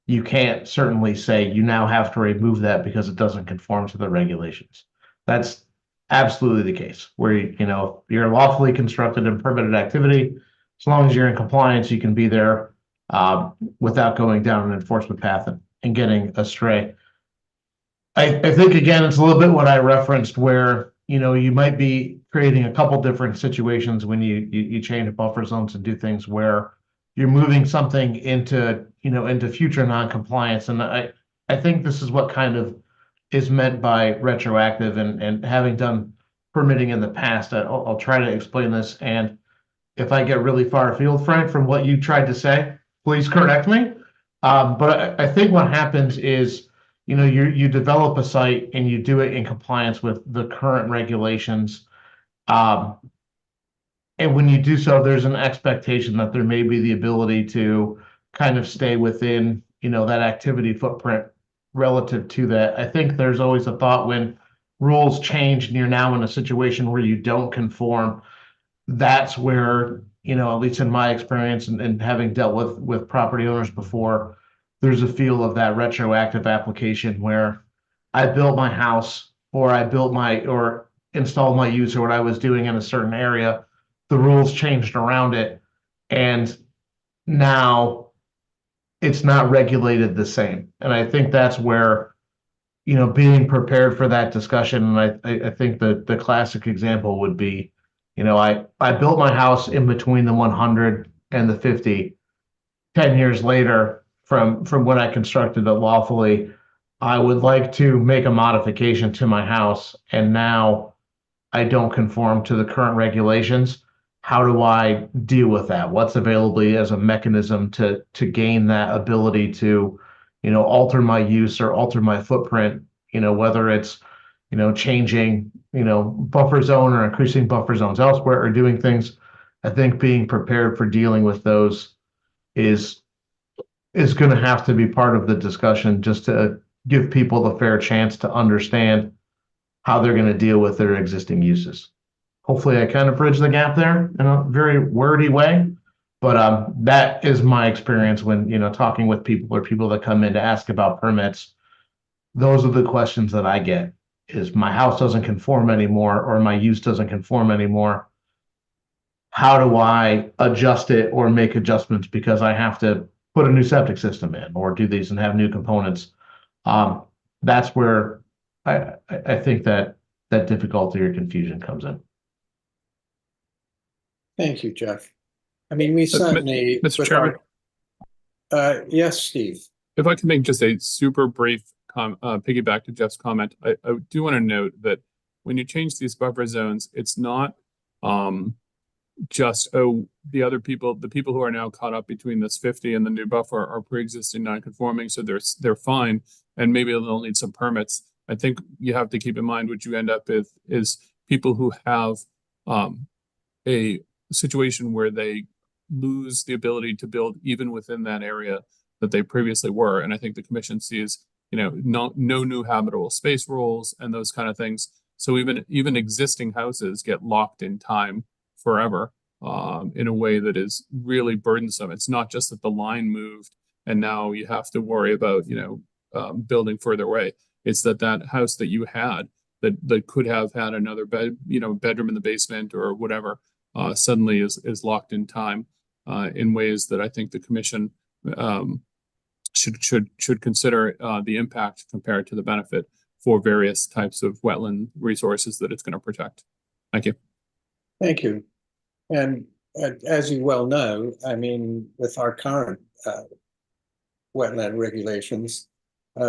you can't certainly say you now have to remove that because it doesn't conform to the regulations. That's absolutely the case where, you know, you're lawfully constructed and permitted activity, as long as you're in compliance, you can be there without going down an enforcement path and getting astray. I think, again, it's a little bit what I referenced where, you know, you might be creating a couple different situations when you change buffer zones and do things where you're moving something into, you know, into future non-compliance. And I think this is what kind of is meant by retroactive, and having done permitting in the past, I'll try to explain this. And if I get really far afield, Frank, from what you tried to say, please correct me. But I think what happens is, you know, you develop a site and you do it in compliance with the current regulations. And when you do so, there's an expectation that there may be the ability to kind of stay within, you know, that activity footprint relative to that. I think there's always a thought when rules change and you're now in a situation where you don't conform, that's where, you know, at least in my experience and having dealt with property owners before, there's a feel of that retroactive application where I built my house or I built or installed my use or what I was doing in a certain area, the rules changed around it, and now it's not regulated the same. And I think that's where, you know, being prepared for that discussion, and I think the classic example would be, you know, I built my house in between the 100 and the 50. 10 years later, from when I constructed it lawfully, I would like to make a modification to my house, and now I don't conform to the current regulations. How do I deal with that? What's available as a mechanism to gain that ability to, you know, alter my use or alter my footprint, you know, whether it's, you know, changing, you know, buffer zone or increasing buffer zones elsewhere or doing things. I think being prepared for dealing with those is going to have to be part of the discussion, just to give people the fair chance to understand how they're going to deal with their existing uses. Hopefully I kind of bridge the gap there in a very wordy way, but that is my experience when, you know, talking with people or people that come in to ask about permits. Those are the questions that I get: is my house doesn't conform anymore or my use doesn't conform anymore. How do I adjust it or make adjustments because I have to put a new septic system in or do these and have new components? That's where I think that difficulty or confusion comes in. Thank you, Jeff. I mean, we certainly, Mr. Chairman, yes, Steve. if I can make just a super brief piggyback to Jeff's comment, I do want to note that when you change these buffer zones, it's not just, oh, the people who are now caught up between this 50 and the new buffer are pre-existing non-conforming, so they're fine. and maybe they'll need some permits. I think you have to keep in mind what you end up with is people who have a situation where they lose the ability to build even within that area that they previously were. And I think the commission sees, no new habitable space rules and those kind of things. So even existing houses get locked in time forever in a way that is really burdensome. It's not just that the line moved and now you have to worry about, building further away. It's that house that you had that could have had another bedroom in the basement or whatever, suddenly is locked in time in ways that I think the commission should consider the impact compared to the benefit for various types of wetland resources that it's going to protect. Thank you. Thank you. And as you well know, I mean, with our current wetland regulations,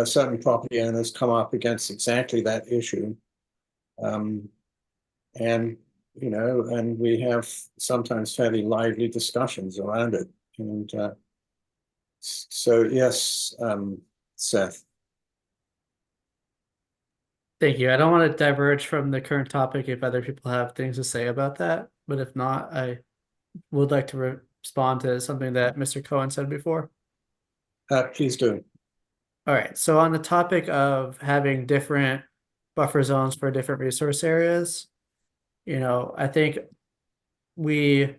certain property owners come up against exactly that issue. And we have sometimes fairly lively discussions around it. And so, yes, Seth. Thank you. I don't want to diverge from the current topic if other people have things to say about that, but if not, I would like to respond to something that Mr. Cohen said before. Please do. All right. So on the topic of having different buffer zones for different resource areas, I think we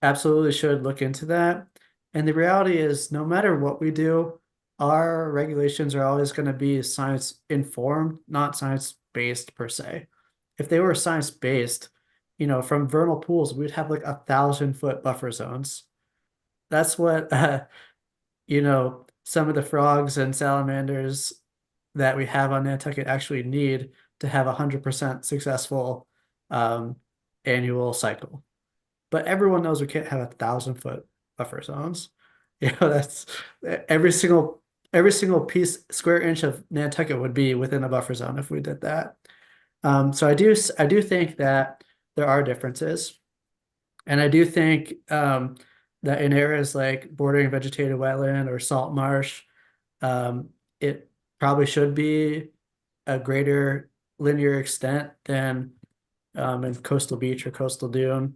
absolutely should look into that. And the reality is, no matter what we do, our regulations are always going to be science informed, not science based per se. If they were science based, from vernal pools, we'd have like 1,000-foot buffer zones. That's what, some of the frogs and salamanders that we have on Nantucket actually need to have 100% successful annual cycle. But everyone knows we can't have 1,000-foot buffer zones. That's every single square inch of Nantucket would be within a buffer zone if we did that. So I do think that there are differences, and I do think that in areas like bordering vegetated wetland or salt marsh, it probably should be a greater linear extent than in coastal beach or coastal dune.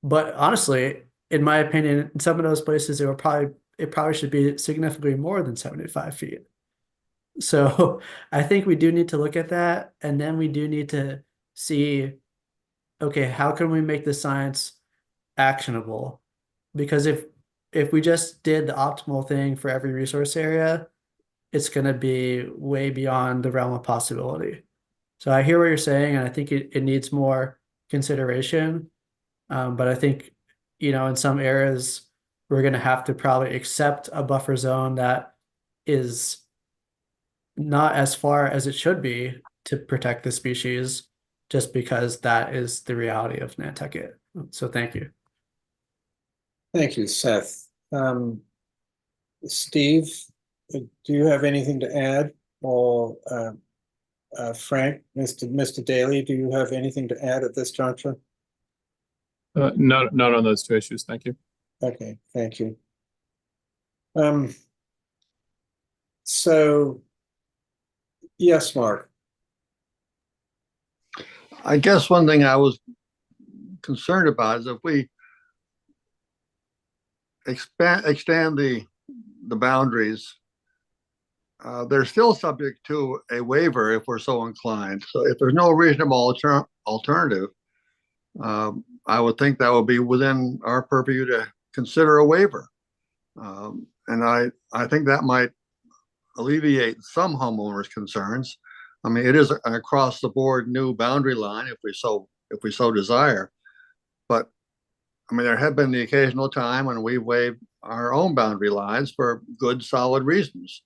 But honestly, in my opinion, in some of those places, it probably should be significantly more than 75 feet. So I think we do need to look at that, and then we do need to see, okay, how can we make the science actionable? Because if we just did the optimal thing for every resource area, it's going to be way beyond the realm of possibility. So I hear what you're saying, and I think it needs more consideration. But I think, in some areas, we're going to have to probably accept a buffer zone that is not as far as it should be to protect the species, just because that is the reality of Nantucket. So thank you. Thank you, Seth. Steve, do you have anything to add? Or Frank, Mr. Daly, do you have anything to add at this juncture? Not on those two issues. Thank you. Okay, thank you. So, yes, Mark. I guess one thing I was concerned about is if we extend the boundaries, they're still subject to a waiver if we're so inclined. So if there's no reasonable alternative, I would think that would be within our purview to consider a waiver. And I think that might alleviate some homeowners' concerns. I mean, it is an across the board new boundary line if we so desire. But I mean, there have been the occasional time when we waived our own boundary lines for good, solid reasons.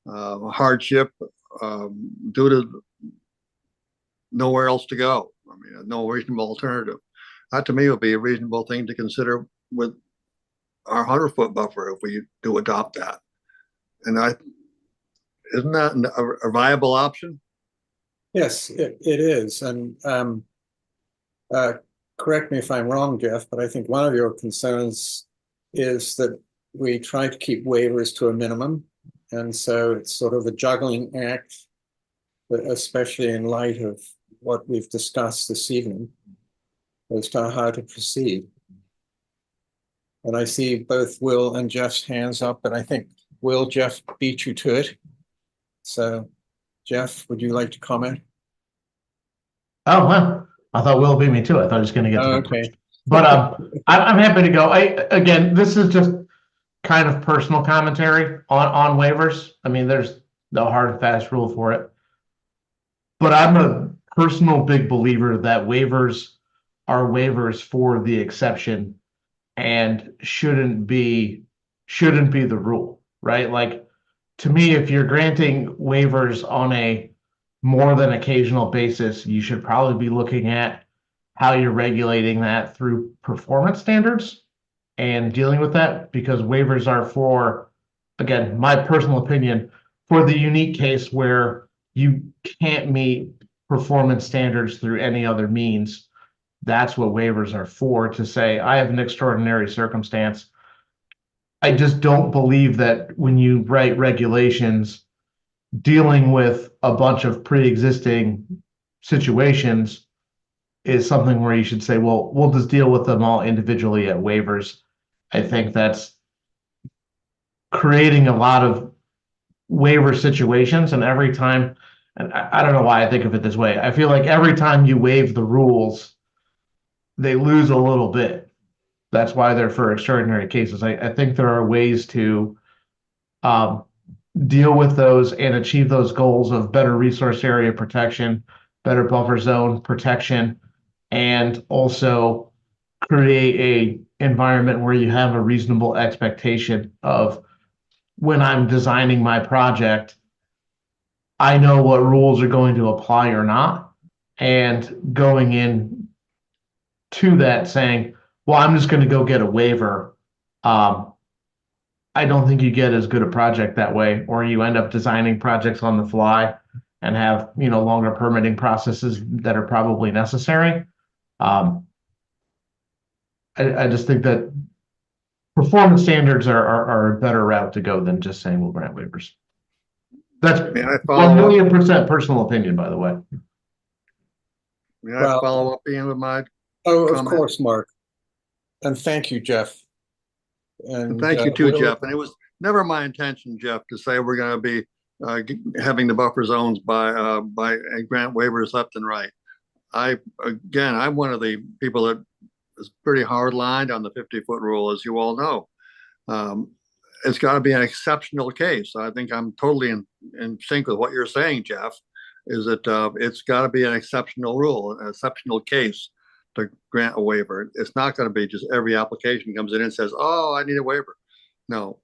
Hardship due to nowhere else to go. I mean, no reasonable alternative. That to me would be a reasonable thing to consider with our 100-foot buffer if we do adopt that. And isn't that a viable option? Yes, it is. And correct me if I'm wrong, Jeff, but I think one of your concerns is that we try to keep waivers to a minimum. And so it's sort of a juggling act, but especially in light of what we've discussed this evening as to how to proceed. And I see both Will and Jeff's hands up, but I think Will, Jeff beat you to it. So Jeff, would you like to comment? Oh, well, I thought Will beat me too. I thought he was going to get to Oh, the okay. But I'm happy to go. Again, this is just kind of personal commentary on waivers. I mean, there's no hard and fast rule for it. But I'm a personal big believer that waivers are waivers for the exception and shouldn't be the rule, right? Like, to me, if you're granting waivers on a more than occasional basis, you should probably be looking at how you're regulating that through performance standards and dealing with that, because waivers are for, again, my personal opinion, for the unique case where you can't meet performance standards through any other means. That's what waivers are for, to say, I have an extraordinary circumstance. I just don't believe that when you write regulations dealing with a bunch of pre-existing situations is something where you should say, well, we'll just deal with them all individually at waivers. I think that's creating a lot of waiver situations, and every time, and I don't know why I think of it this way, I feel like every time you waive the rules, they lose a little bit. That's why they're for extraordinary cases. I think there are ways to deal with those and achieve those goals of better resource area protection, better buffer zone protection, and also create a environment where you have a reasonable expectation of, when I'm designing my project, I know what rules are going to apply or not, and going in to that saying, well, I'm just going to go get a waiver. I don't think you get as good a project that way, or you end up designing projects on the fly and have, longer permitting processes that are probably necessary. I just think that performance standards are a better route to go than just saying we'll grant waivers. That's May I 1 follow up? million% personal opinion, by the way. May I Well- follow up, Ian, with my Oh, of comment? course, Mark. And thank you, Jeff. And thank you too, Will- Jeff. And it was never my intention, Jeff, to say we're going to be having the buffer zones by grant waivers left and right. I'm one of the people that is pretty hard lined on the 50-foot rule, as you all know. It's got to be an exceptional case. I think I'm totally in sync with what you're saying, Jeff, is that it's got to be an exceptional rule, an exceptional case to grant a waiver. It's not going to be just every application comes in and says, oh, I need a waiver. No.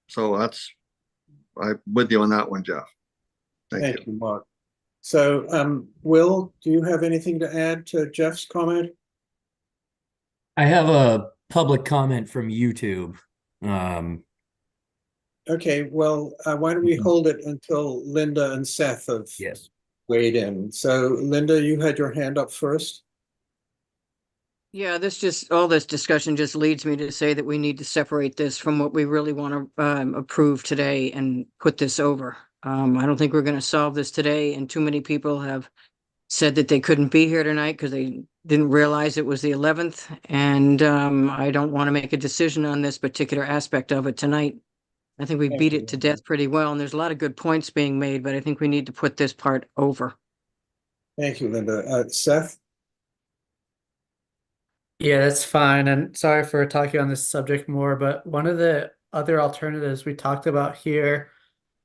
So I'm with you on that one, Jeff. Thank you. Thank you, Mark. So, Will, do you have anything to add to Jeff's comment? I have a public comment from YouTube. Okay, well, why don't we hold it until Linda and Seth have Yes. weighed in? So, Linda, you had your hand up first. Yeah, all this discussion just leads me to say that we need to separate this from what we really want to approve today and put this over. I don't think we're going to solve this today, and too many people have said that they couldn't be here tonight because they didn't realize it was the 11th, and I don't want to make a decision on this particular aspect of it tonight. I think we Thank beat you. it to death pretty well, and there's a lot of good points being made, but I think we need to put this part over. Thank you, Linda. Seth? Yeah, that's fine. And sorry for talking on this subject more, but one of the other alternatives we talked about here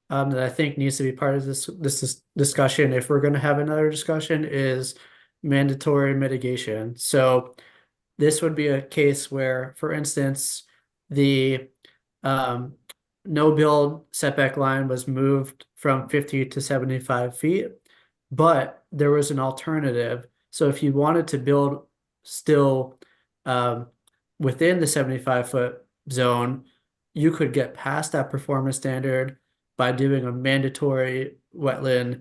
that I think needs to be part of this discussion, if we're going to have another discussion, is mandatory mitigation. So this would be a case where, for instance, the no build setback line was moved from 50 to 75 feet, but there was an alternative. So if you wanted to build still within the 75-foot zone, you could get past that performance standard by doing a mandatory wetland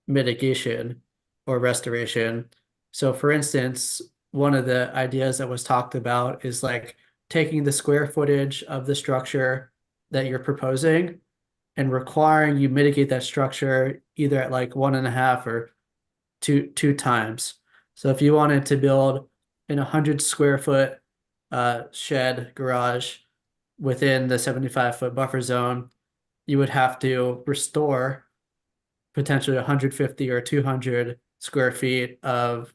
mitigation or restoration. So for instance, one of the ideas that was talked about is like taking the square footage of the structure that you're proposing and requiring you mitigate that structure either at like 1.5 or two times. So if you wanted to build an 100 square foot shed garage within the 75-foot buffer zone, you would have to restore potentially 150 or 200 square feet of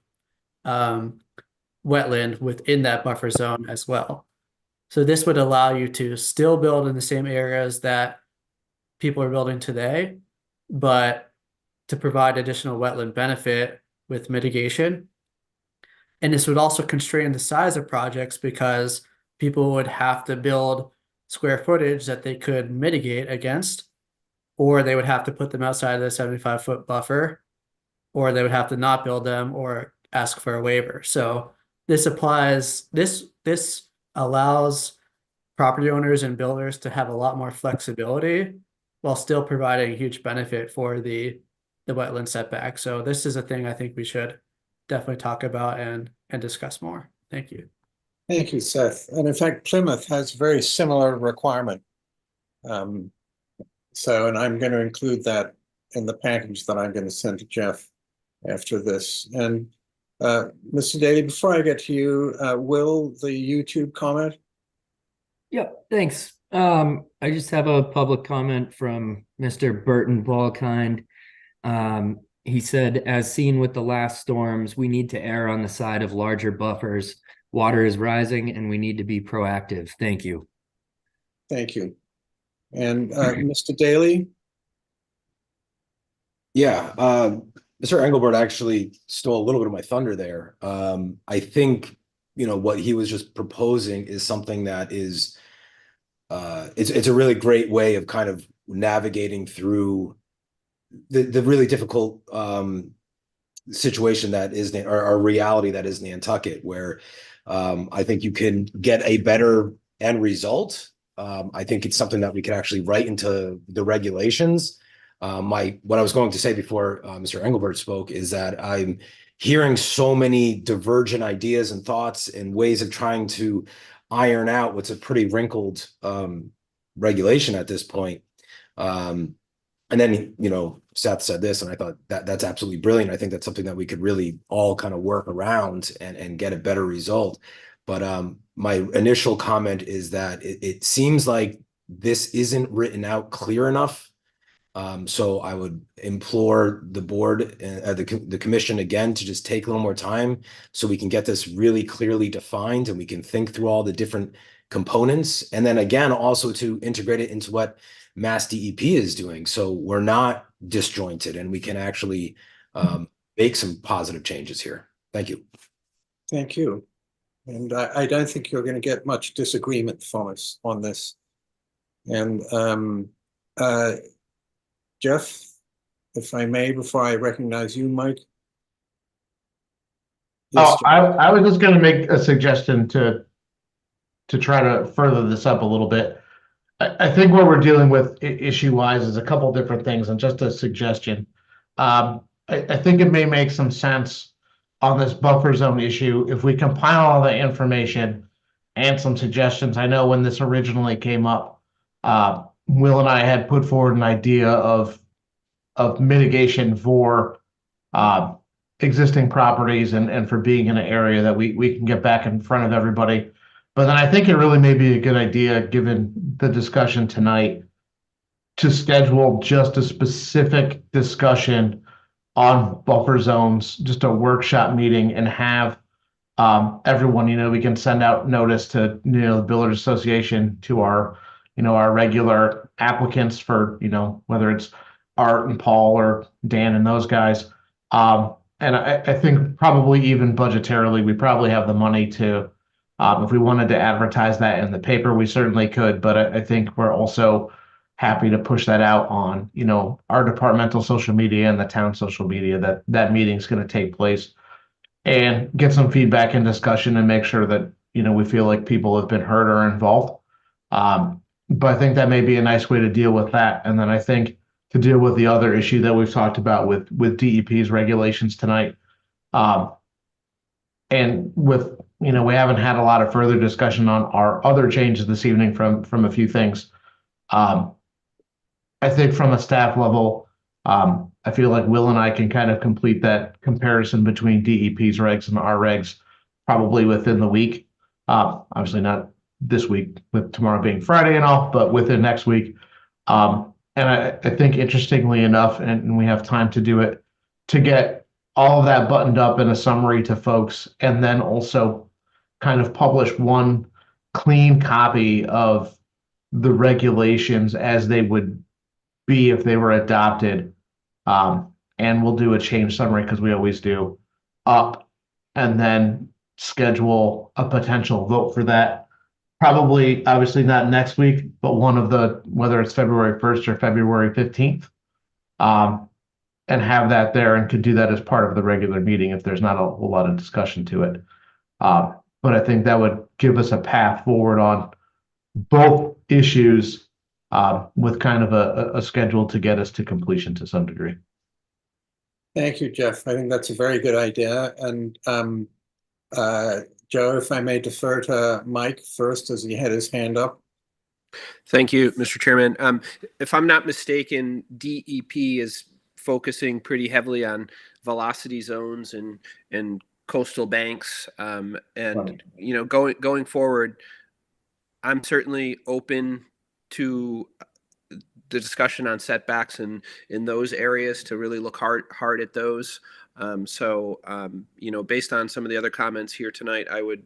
wetland within that buffer zone as well. So this would allow you to still build in the same areas that people are building today, but to provide additional wetland benefit with mitigation. And this would also constrain the size of projects because people would have to build square footage that they could mitigate against, or they would have to put them outside of the 75-foot buffer, or they would have to not build them or ask for a waiver. So this allows property owners and builders to have a lot more flexibility while still providing a huge benefit for the wetland setback. So this is a thing I think we should definitely talk about and discuss more. Thank you. Thank you, Seth. And in fact, Plymouth has a very similar requirement. And I'm going to include that in the package that I'm going to send to Jeff after this. And Mr. Daly, before I get to you, will the YouTube comment? Yep, thanks. I just have a public comment from Mr. Burton Balkind. He said, as seen with the last storms, we need to err on the side of larger buffers. Water is rising and we need to be proactive. Thank you. Thank you. And Mr. Daly? Yeah, Mr. Engelbert actually stole a little bit of my thunder there. I think, what he was just proposing is something that is, it's a really great way of kind of navigating through the really difficult situation that is, or reality that is Nantucket, where I think you can get a better end result. I think it's something that we can actually write into the regulations. What I was going to say before Mr. Engelbert spoke is that I'm hearing so many divergent ideas and thoughts and ways of trying to iron out what's a pretty wrinkled regulation at this point. And then, Seth said this, and I thought that's absolutely brilliant. I think that's something that we could really all kind of work around and get a better result. But my initial comment is that it seems like this isn't written out clear enough. So I would implore the board and the commission again to just take a little more time so we can get this really clearly defined and we can think through all the different components. And then again, also to integrate it into what Mass DEP is doing. So we're not disjointed and we can actually make some positive changes here. Thank you. Thank you. And I don't think you're going to get much disagreement from us on this. And Jeff, if I may, before I recognize you, Mike. Yes, I was just going to make a suggestion to try to further this up a little bit. I think what we're dealing with issue-wise is a couple different things, and just a suggestion. I think it may make some sense on this buffer zone issue if we compile all the information and some suggestions. I know when this originally came up, Will and I had put forward an idea of mitigation for existing properties and for being in an area that we can get back in front of everybody. But then I think it really may be a good idea, given the discussion tonight, to schedule just a specific discussion on buffer zones, just a workshop meeting, and have everyone, we can send out notice to, the Builders Association, to our, our regular applicants for, whether it's Art and Paul or Dan and those guys. And I think probably even budgetarily, we probably have the money to, if we wanted to advertise that in the paper, we certainly could. But I think we're also happy to push that out on, our departmental social media and the town social media, that meeting's going to take place, and get some feedback and discussion and make sure that, we feel like people have been heard or involved. But I think that may be a nice way to deal with that. And then I think to deal with the other issue that we've talked about with DEP's regulations tonight. And with, we haven't had a lot of further discussion on our other changes this evening from a few things. I think from a staff level, I feel like Will and I can kind of complete that comparison between DEP's regs and our regs probably within the week. Obviously not this week with tomorrow being Friday and all, but within next week. And I think interestingly enough, and we have time to do it, to get all of that buttoned up in a summary to folks, and then also kind of publish one clean copy of the regulations as they would be if they were adopted. And we'll do a change summary because we always do up and then schedule a potential vote for that. Probably, obviously not next week, but one of the, whether it's February 1st or February 15th. And have that there and could do that as part of the regular meeting if there's not a whole lot of discussion to it. But I think that would give us a path forward on both issues with kind of a schedule to get us to completion to some degree. Thank you, Jeff. I think that's a very good idea. And Joe, if I may defer to Mike first as he had his hand up. Thank you, Mr. Chairman. If I'm not mistaken, DEP is focusing pretty heavily on velocity zones and coastal banks. And Right. you know, going forward, I'm certainly open to the discussion on setbacks in those areas to really look hard at those. You know, based on some of the other comments here tonight, I would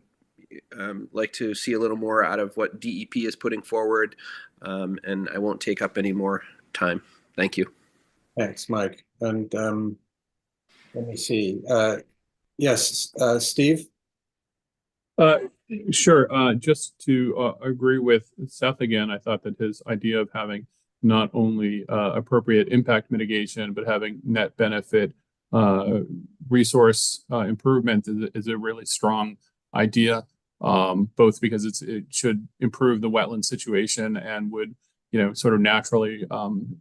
like to see a little more out of what DEP is putting forward, and I won't take up any more time. Thank you. Thanks, Mike. And let me see. Yes, Steve? Sure. Just to agree with Seth again, I thought that his idea of having not only appropriate impact mitigation, but having net benefit resource improvement is a really strong idea, both because it should improve the wetland situation and would, you know, sort of naturally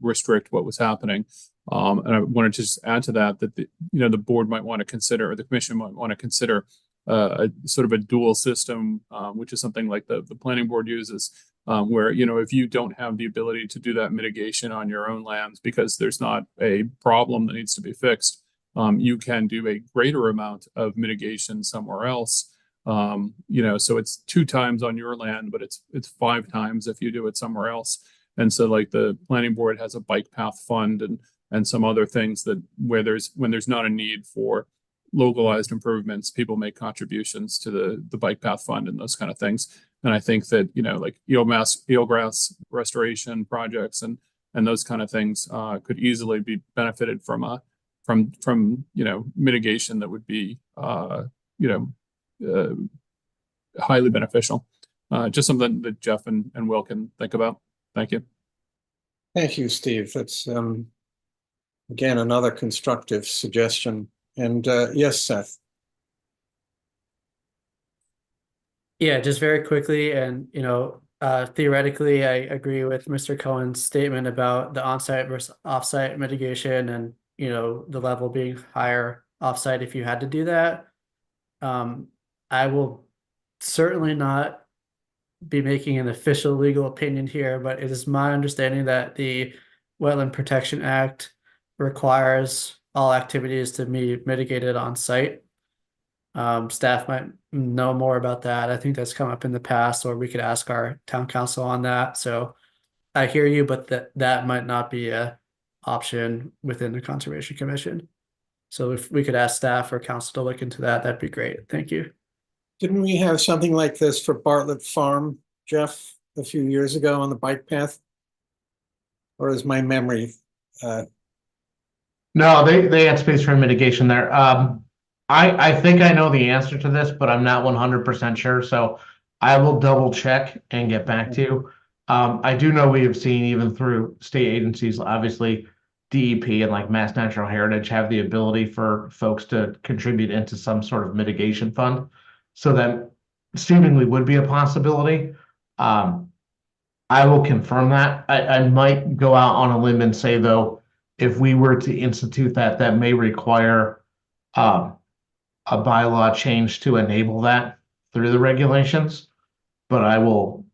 restrict what was happening. And I wanted to just add to that the board might want to consider, or the commission might want to consider a sort of a dual system, which is something like the planning board uses, where, you know, if you don't have the ability to do that mitigation on your own lands because there's not a problem that needs to be fixed, you can do a greater amount of mitigation somewhere else. You know, so it's 2 times on your land, but it's 5 times if you do it somewhere else. And so, like, the planning board has a bike path fund and some other things that when there's not a need for localized improvements, people make contributions to the bike path fund and those kind of things. And I think that, you know, like eelgrass restoration projects and those kind of things could easily be benefited from you know, mitigation that would be highly beneficial. Just something that Jeff and Will can think about. Thank you. Thank you, Steve. That's again another constructive suggestion. And yes, Seth. Yeah, just very quickly, and you know, theoretically, I agree with Mr. Cohen's statement about the on-site versus off-site mitigation, and you know, the level being higher off-site if you had to do that. I will certainly not be making an official legal opinion here, but it is my understanding that the Wetland Protection Act requires all activities to be mitigated on site. Staff might know more about that. I think that's come up in the past, or we could ask our town council on that. So I hear you, but that might not be a option within the Conservation Commission. So if we could ask staff or council to look into that, that'd be great. Thank you. Didn't we have something like this for Bartlett Farm, Jeff, a few years ago on the bike path? Or is my memory? No, they had space for mitigation there. I think I know the answer to this, but I'm not 100% sure. So I will double check and get back to you. I do know we have seen, even through state agencies, obviously DEP and like Mass Natural Heritage have the ability for folks to contribute into some sort of mitigation fund. So that seemingly would be a possibility. I will confirm that. I might go out on a limb and say, though, if we were to institute that, that may require a bylaw change to enable that through the regulations. But I will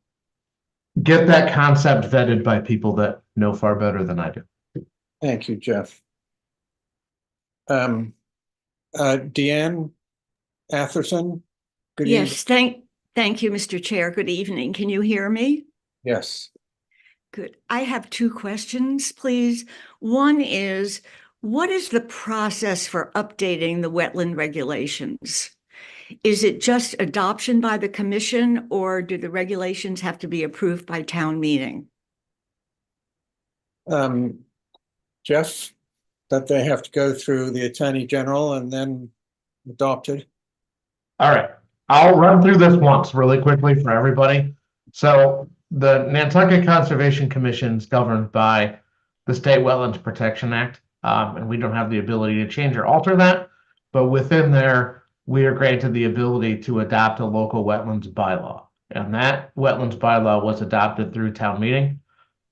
get that concept vetted by people that know far better than I do. Thank you, Jeff. Deanne Atherson, good evening. Yes, thank you, Mr. Chair. Good evening. Can you hear me? Yes. Good. I have two questions, please. One is, what is the process for updating the wetland regulations? Is it just adoption by the commission, or do the regulations have to be approved by town meeting? Jeff, that they have to go through the Attorney General and then adopted. All right, I'll run through this once really quickly for everybody. So the Nantucket Conservation Commission is governed by the State Wetlands Protection Act, and we don't have the ability to change or alter that. But within there, we are granted the ability to adopt a local wetlands bylaw, and that wetlands bylaw was adopted through town meeting.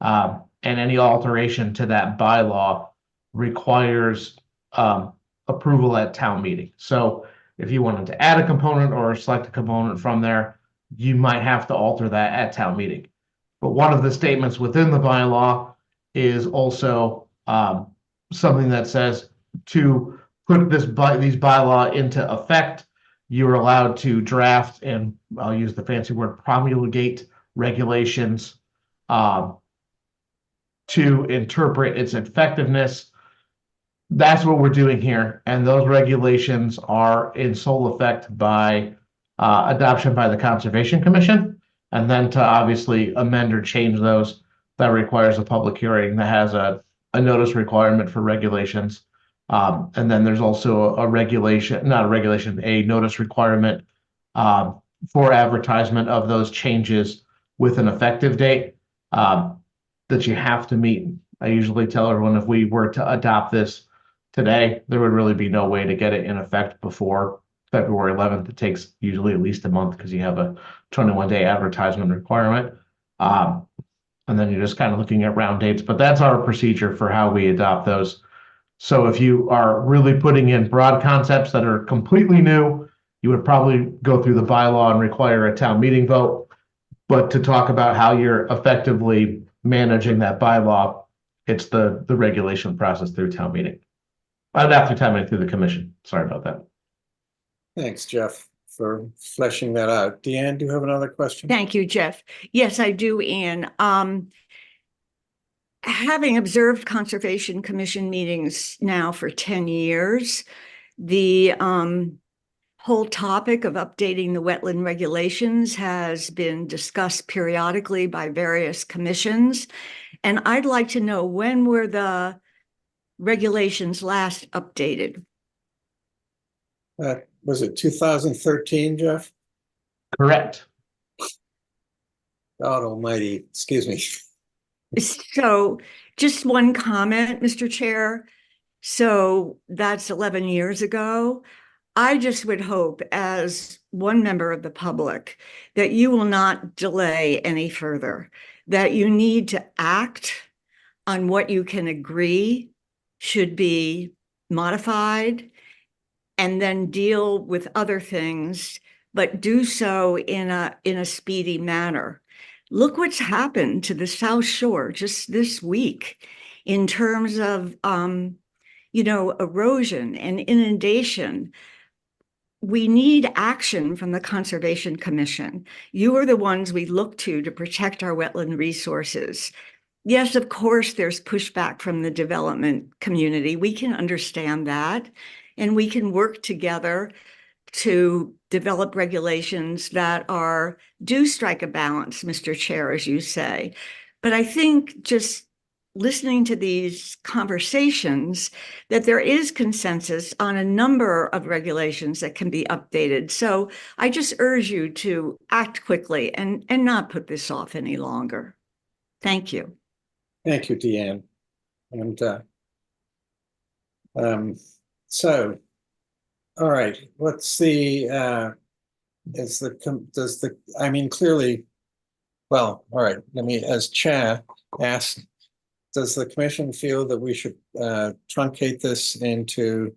And any alteration to that bylaw requires approval at town meeting. So if you wanted to add a component or select a component from there, you might have to alter that at town meeting. But one of the statements within the bylaw is also something that says to put these bylaw into effect, you're allowed to draft, and I'll use the fancy word, promulgate regulations to interpret its effectiveness. That's what we're doing here, and those regulations are in sole effect by adoption by the Conservation Commission, and then to obviously amend or change those, that requires a public hearing that has a notice requirement for regulations. And then there's also a regulation, not a regulation, a notice requirement for advertisement of those changes with an effective date that you have to meet. I usually tell everyone if we were to adopt this today, there would really be no way to get it in effect before February 11th. It takes usually at least a month because you have a 21-day advertisement requirement. And then you're just kind of looking at round dates, but that's our procedure for how we adopt those. So if you are really putting in broad concepts that are completely new, you would probably go through the bylaw and require a town meeting vote. But to talk about how you're effectively managing that bylaw, it's the regulation process through town meeting. Not through town meeting, through the commission. Sorry about that. Thanks, Jeff, for fleshing that out. Deanne, do you have another question? Thank you, Jeff. Yes, I do, Anne. Having observed Conservation Commission meetings now for 10 years, the whole topic of updating the wetland regulations has been discussed periodically by various commissions. And I'd like to know, when were the regulations last updated? Was it 2013, Jeff? Correct. God almighty, excuse me. So just one comment, Mr. Chair. So that's 11 years ago. I just would hope, as one member of the public, that you will not delay any further, that you need to act on what you can agree should be modified, and then deal with other things, but do so in a speedy manner. Look what's happened to the South Shore just this week in terms of, erosion and inundation. We need action from the Conservation Commission. You are the ones we look to protect our wetland resources. Yes, of course, there's pushback from the development community. We can understand that, and we can work together to develop regulations that do strike a balance, Mr. Chair, as you say. But I think just listening to these conversations, that there is consensus on a number of regulations that can be updated. So I just urge you to act quickly and not put this off any longer. Thank you. Thank you, Deanne. And so, all right, what's the clearly, well, all right, let me, as chair, ask, does the commission feel that we should truncate this into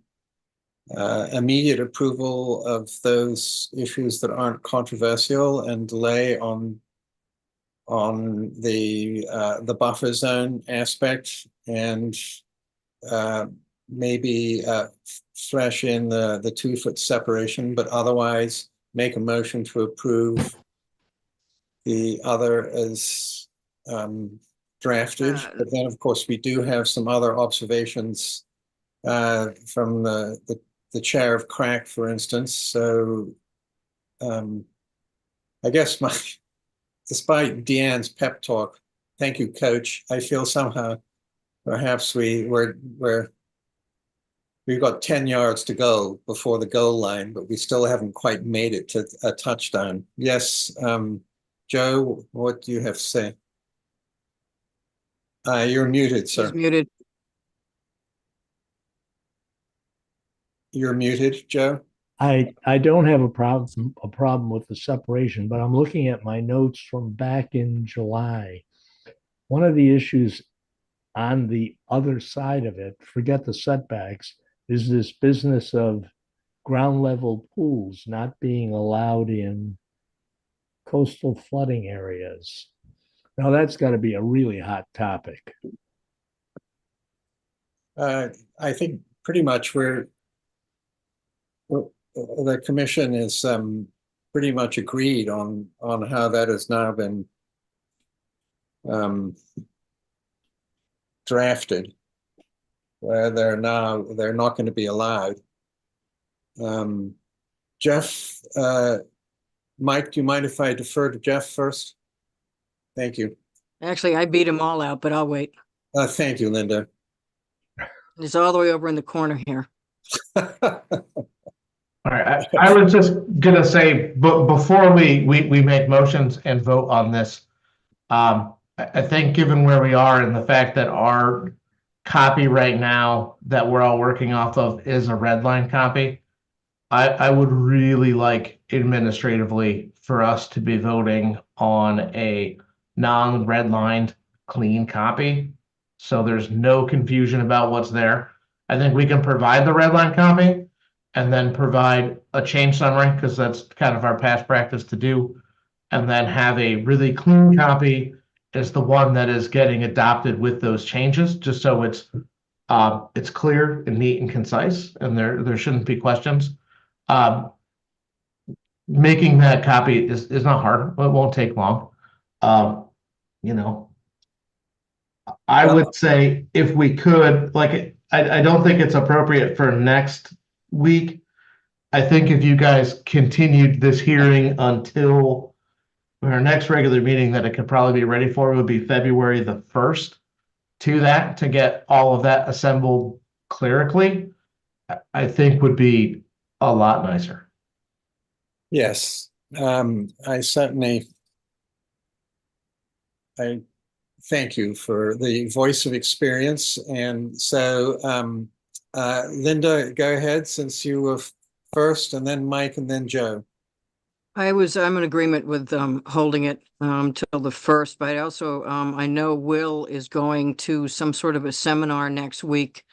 immediate approval of those issues that aren't controversial and delay on on the buffer zone aspect and maybe flesh in the 2-foot separation, but otherwise make a motion to approve the other as drafted. But then, of course, we do have some other observations from the chair of CRAC, for instance. So I guess despite Deanne's pep talk, thank you, Coach. I feel somehow perhaps we've got 10 yards to go before the goal line, but we still haven't quite made it to a touchdown. Yes, Joe, what do you have to say? You're muted, sir. He's muted. You're muted, Joe. I don't have a problem with the separation, but I'm looking at my notes from back in July. One of the issues on the other side of it, forget the setbacks, is this business of ground level pools not being allowed in coastal flooding areas. Now that's got to be a really hot topic. I think pretty much the commission is pretty much agreed on how that has now been drafted, where they're not going to be allowed. Jeff, Mike, do you mind if I defer to Jeff first? Thank you. Actually, I beat them all out, but I'll wait. Thank you, Linda. It's all the way over in the corner here. All right, I was just gonna say, but before we make motions and vote on this, I think given where we are and the fact that our copy right now that we're all working off of is a red line copy, I would really like administratively for us to be voting on a non-redlined clean copy. So there's no confusion about what's there. I think we can provide the red line copy and then provide a change summary, because that's kind of our past practice to do. And then have a really clean copy is the one that is getting adopted with those changes, just so it's clear and neat and concise, and there shouldn't be questions. Making that copy is not hard. It won't take long. You know, I would say if we could, like, I don't think it's appropriate for next week. I think if you guys continued this hearing until our next regular meeting, that it could probably be ready for would be February the 1st to get all of that assembled clerically, I think would be a lot nicer. Yes, I thank you for the voice of experience. And so, Linda, go ahead, since you were first, and then Mike, and then Joe. I'm in agreement with holding it till the 1st, but I also I know Will is going to some sort of a seminar next week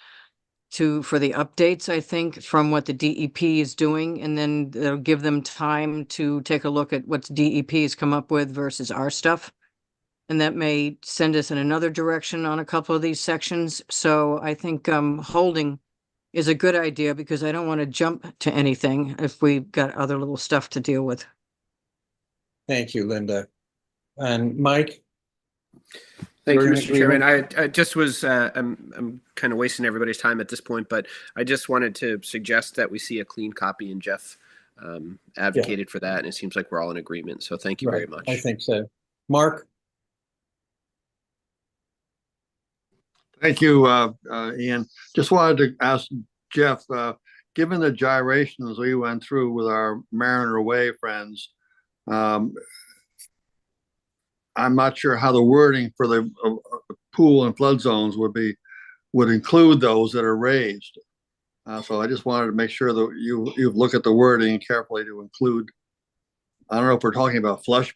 for the updates, I think, from what the DEP is doing, and then they'll give them time to take a look at what DEP has come up with versus our stuff. And that may send us in another direction on a couple of these sections. So I think holding is a good idea, because I don't want to jump to anything if we've got other little stuff to deal with. Thank you, Linda. And Mike? Thank you, Mr. Chairman. I just was, I'm kind of wasting everybody's time at this point, but I just wanted to suggest that we see a clean copy, and Jeff advocated for that, and it seems like we're all in agreement. So thank you very much. I think so. Mark? Thank you, Ian. Just wanted to ask Jeff, given the gyrations we went through with our Mariner Way friends, I'm not sure how the wording for the pool and flood zones would include those that are raised. So I just wanted to make sure that you look at the wording carefully to include. I don't know if we're talking about flush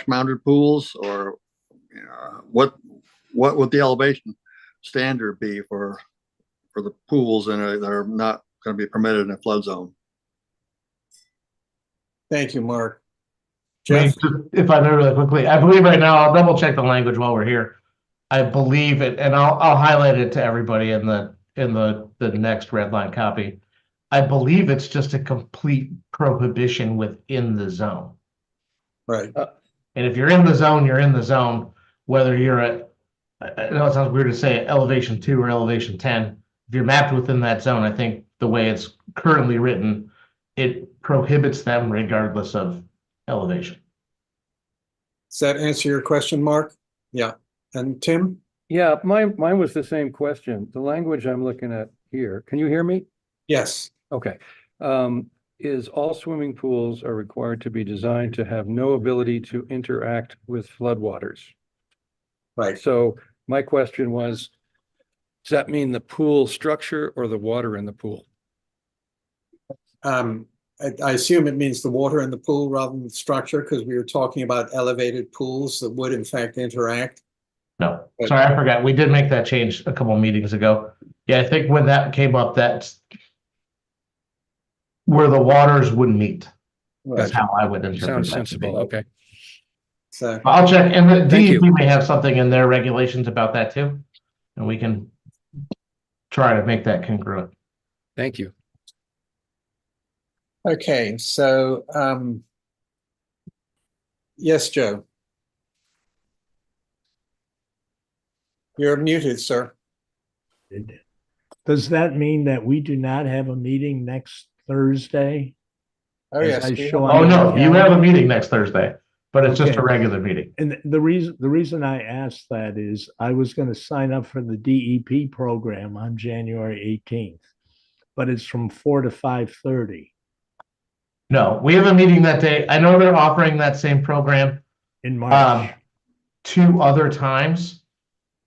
mounted pools, or what would the elevation standard be for the pools that are not going to be permitted in a flood zone? Thank you, Mark. Jeff? If I may really quickly, I believe right now, I'll double check the language while we're here. I believe it, and I'll highlight it to everybody in the next red line copy. I believe it's just a complete prohibition within the zone. Right. And if you're in the zone, you're in the zone, whether you're at, I know it sounds weird to say elevation 2 or elevation 10. If you're mapped within that zone, I think the way it's currently written, it prohibits them regardless of elevation. Does that answer your question, Mark? Yeah. And Tim? Yeah, mine was the same question. The language I'm looking at here, can you hear me? Yes. Okay. Is all swimming pools are required to be designed to have no ability to interact with floodwaters. Right. So my question was, does that mean the pool structure or the water in the pool? I assume it means the water in the pool rather than the structure, because we were talking about elevated pools that would in fact interact. No, sorry, I forgot. We did make that change a couple of meetings ago. Yeah, I think when that came up, that's where the waters would meet. That's how I would interpret Sounds that. sensible. Okay. So I'll check, and the Thank you. DEP may have something in their regulations about that too. And we can try to make that congruent. Thank you. okay, so yes, Joe. You're muted, sir. Does that mean that we do not have a meeting next Thursday? Oh, As yes. I we show have- Oh, on no, the you have a calendar? meeting next Thursday, but it's just Okay. a regular meeting. And the reason I asked that is I was going to sign up for the DEP program on January 18th, but it's from 4 to 5:30 No, we have a meeting that day. I know they're offering that same program in March. 2 other times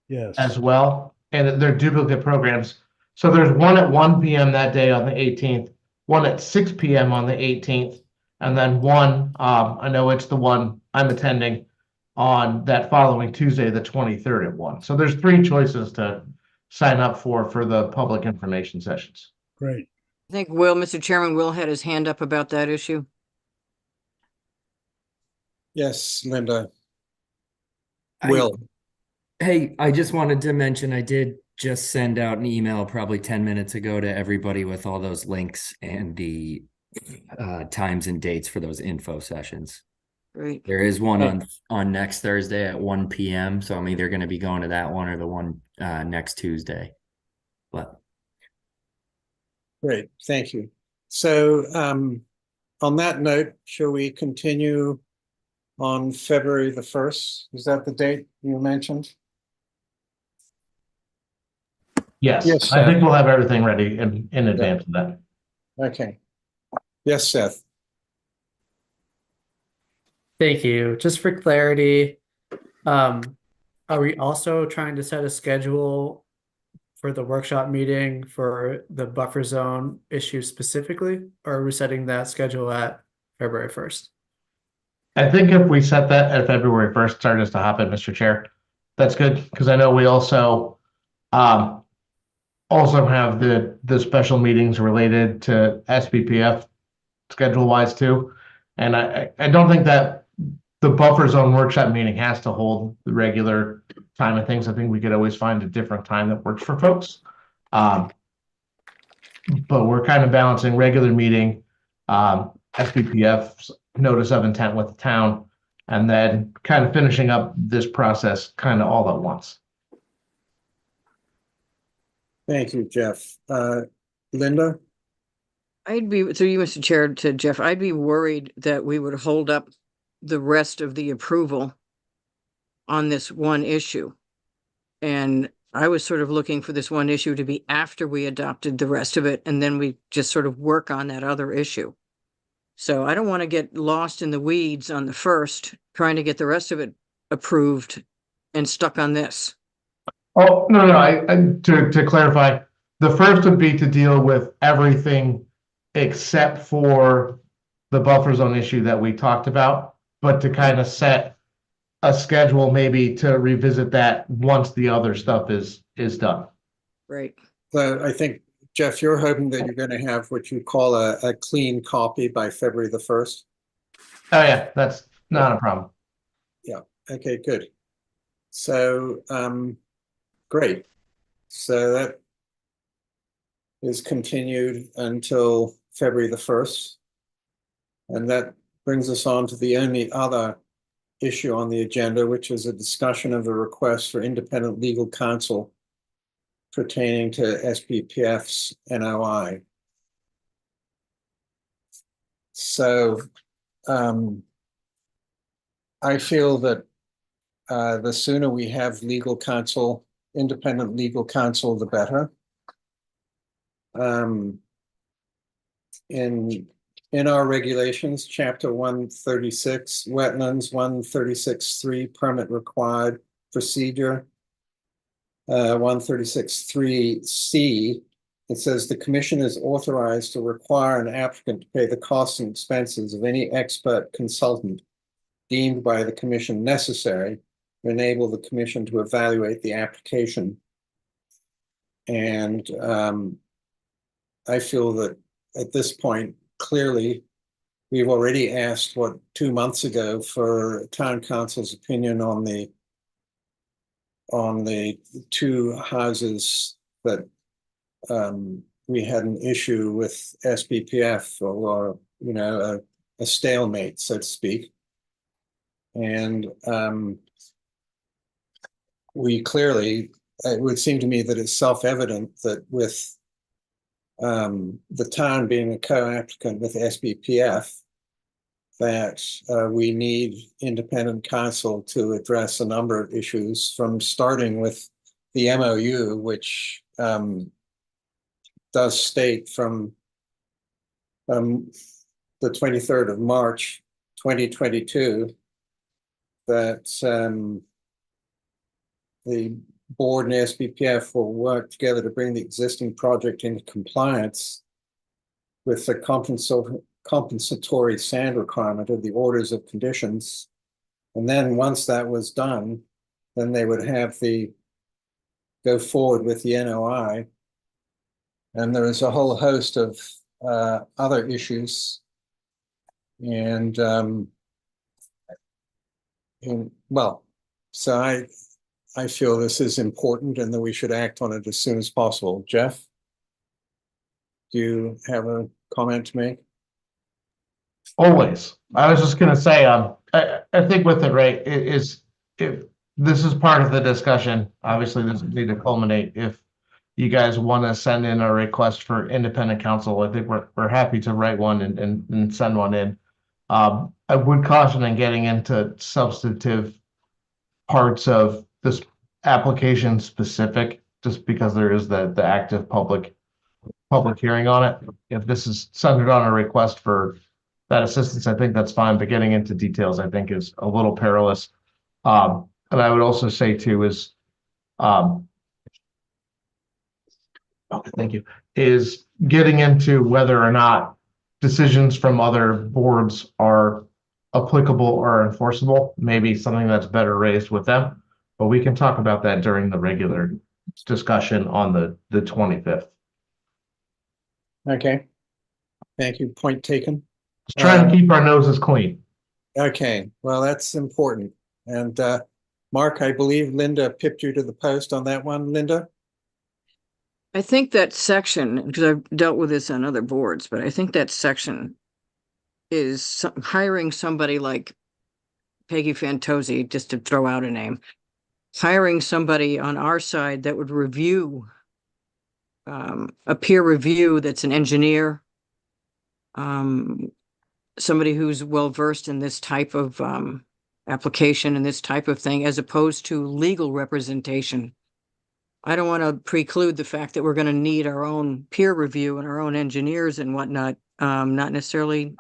Yes. as well, and they're duplicate programs. So there's one at 1 p.m. that day on the 18th, one at 6 p.m. on the 18th, and then one, I know it's the one I'm attending on that following Tuesday, the 23rd at 1. So there's 3 choices to sign up for the public information sessions. Great. I think Mr. Chairman, Will had his hand up about that issue. Yes, Linda. I- Will. Hey, I just wanted to mention I did just send out an email probably 10 minutes ago to everybody with all those links and the times and dates for those info sessions. Great. There is one on next Thursday at 1 p.m. So I'm either going to be going to that one or the one next Tuesday. But Great, thank you. So on that note, shall we continue on February the 1st? Is that the date you mentioned? Yes, Yes, I think Seth. we'll have everything ready in advance of that. Okay. Yes, Seth. Thank you. Just for clarity, are we also trying to set a schedule for the workshop meeting for the buffer zone issue specifically, or are we setting that schedule at February 1st? I think if we set that at February 1st, sorry just to hop in, Mr. Chair, that's good, because I know we also have the special meetings related to SBPF schedule wise too. And I don't think that the buffer zone workshop meeting has to hold the regular time of things. I think we could always find a different time that works for folks. But we're kind of balancing regular meeting, SBPF's notice of intent with the town, and then kind of finishing up this process kind of all at once. Thank you, Jeff. Linda? I'd be, through you, Mr. Chair, to Jeff, I'd be worried that we would hold up the rest of the approval on this one issue. And I was sort of looking for this one issue to be after we adopted the rest of it, and then we just sort of work on that other issue. So I don't want to get lost in the weeds on the first, trying to get the rest of it approved and stuck on this. Oh, no, to clarify, the first would be to deal with everything except for the buffer zone issue that we talked about, but to kind of set a schedule maybe to revisit that once the other stuff is done. Right. I think, Jeff, you're hoping that you're going to have what you call a clean copy by February the 1st? Oh yeah, Not a problem. Yeah, okay, good. So, great. So that is continued until February the 1st. And that brings us on to the only other issue on the agenda, which is a discussion of a request for independent legal counsel pertaining to SBPF's NOI. So I feel that the sooner we have legal counsel, independent legal counsel, the better. In our regulations, chapter 136, wetlands, 136.3, permit required procedure, 136.3C, it says the commission is authorized to require an applicant to pay the costs and expenses of any expert consultant deemed by the commission necessary to enable the commission to evaluate the application. And I feel that at this point, clearly, we've already asked, 2 months ago for town council's opinion on the two houses that we had an issue with SBPF, or a stalemate, so to speak. And we clearly, it would seem to me that it's self-evident that with the town being a co-applicant with SBPF, that we need independent counsel to address a number of issues, from starting with the MOU, which does state from the 23rd of March 2022 that the board and SBPF will work together to bring the existing project into compliance with the compensatory sand requirement of the orders of conditions. And then once that was done, then they would have go forward with the NOI. And there is a whole host of other issues. And well, so I feel this is important and that we should act on it as soon as possible. Jeff, do you have a comment to make? Always. I was just gonna say, I think with it, right, if this is part of the discussion, obviously this would need to culminate. If you guys want to send in a request for independent counsel, I think we're happy to write one and send one in. I would caution in getting into substantive parts of this application specific, just because there is the active public hearing on it. If this is centered on a request for that assistance, I think that's fine, but getting into details, I think, is a little perilous. And I would also say too is, okay, thank you, is getting into whether or not decisions from other boards are applicable or enforceable, maybe something that's better raised with them, but we can talk about that during the regular discussion on the 25th. Okay. Thank you. Point taken. Just trying to keep our noses clean. Okay, well, that's important. And Mark, I believe Linda pipped you to the post on that one, Linda? I think that section, because I've dealt with this on other boards, but I think that section is hiring somebody like Peggy Fantozzi, just to throw out a name, hiring somebody on our side that would review a peer review that's an engineer, somebody who's well-versed in this type of application and this type of thing, as opposed to legal representation. I don't want to preclude the fact that we're going to need our own peer review and our own engineers and whatnot, not necessarily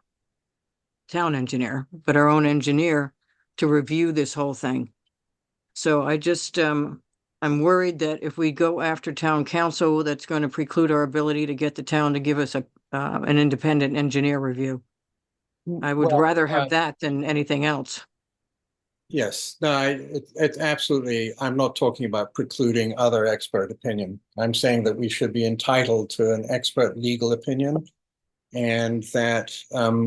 town engineer, but our own engineer to review this whole thing. So I just, I'm worried that if we go after town council, that's going to preclude our ability to get the town to give us an independent engineer review. I would rather have that than anything else. Yes, no, it's absolutely, I'm not talking about precluding other expert opinion. I'm saying that we should be entitled to an expert legal opinion, and that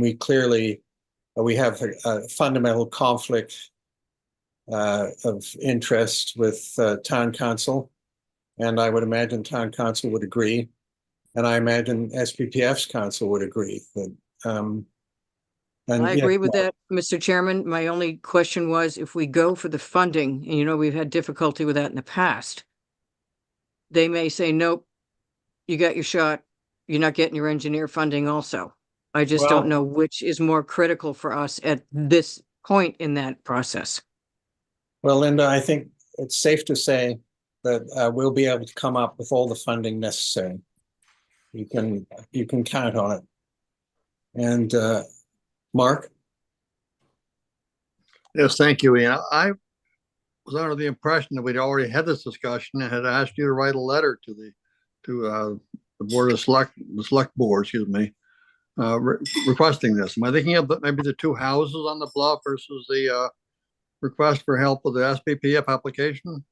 we clearly we have a fundamental conflict of interest with town council. And I would imagine town council would agree. And I imagine SPPF's council would agree that, and I yeah, agree with that, Mr. Chairman. My only question was if we go for the funding, and you know, we've had difficulty with that in the past. They may say, nope, you got your shot. You're not getting your engineer funding also. I just don't know which is more critical for us at this point in that process. well, Linda, I think it's safe to say that we'll be able to come up with all the funding necessary. You can count on it. And Mark? Yes, thank you, Ian. I was under the impression that we'd already had this discussion and had asked you to write a letter to the board of the select board, excuse me, requesting this. Am I thinking of maybe the two houses on the bluff versus the request for help with the SPPF application?